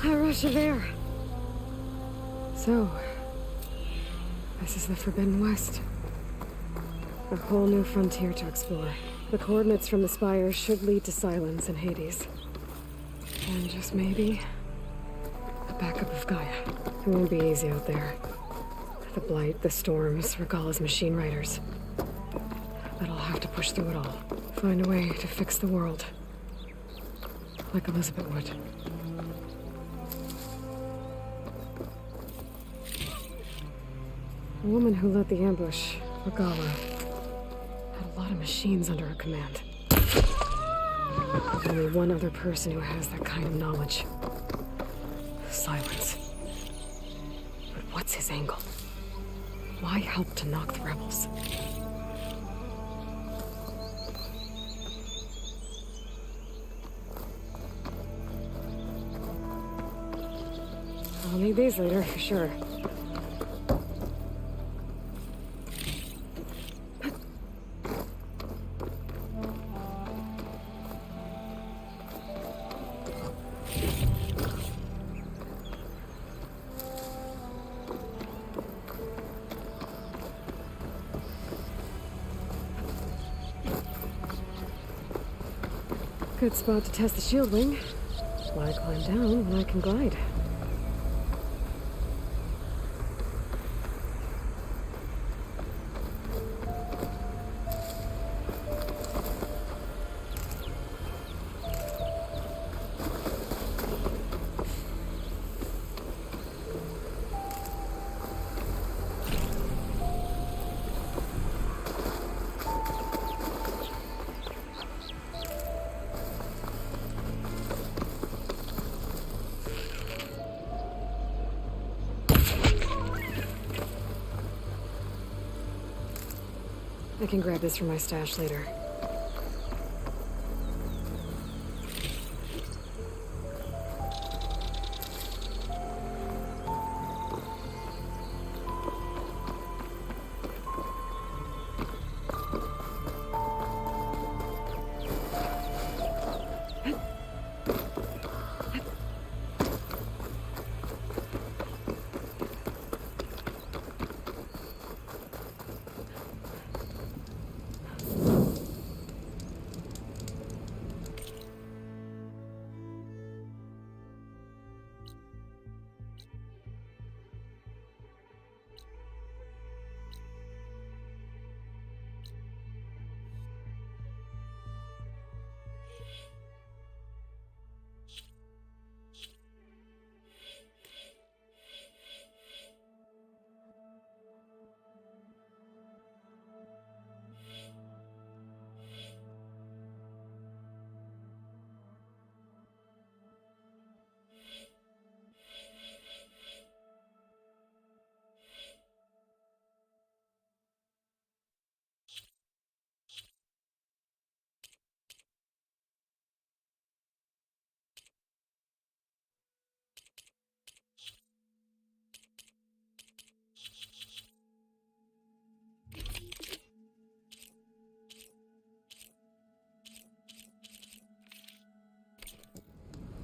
A rush of air. So, this is the Forbidden West. A whole new frontier to explore. The coordinates from the spires should lead to Silence and Hades. And just maybe, a backup of Gaia. It won't be easy out there. The Blight, the Storms, Regala's machine riders. But I'll have to push through it all. Find a way to fix the world. Like Elizabeth would. The woman who led the ambush, Regala, had a lot of machines under her command. Only one other person who has that kind of knowledge. Silence. But what's his angle? Why help to knock the rebels? I'll need these later, for sure. Good spot to test the shield wing. Why climb down when I can glide? I can grab this from my stash later.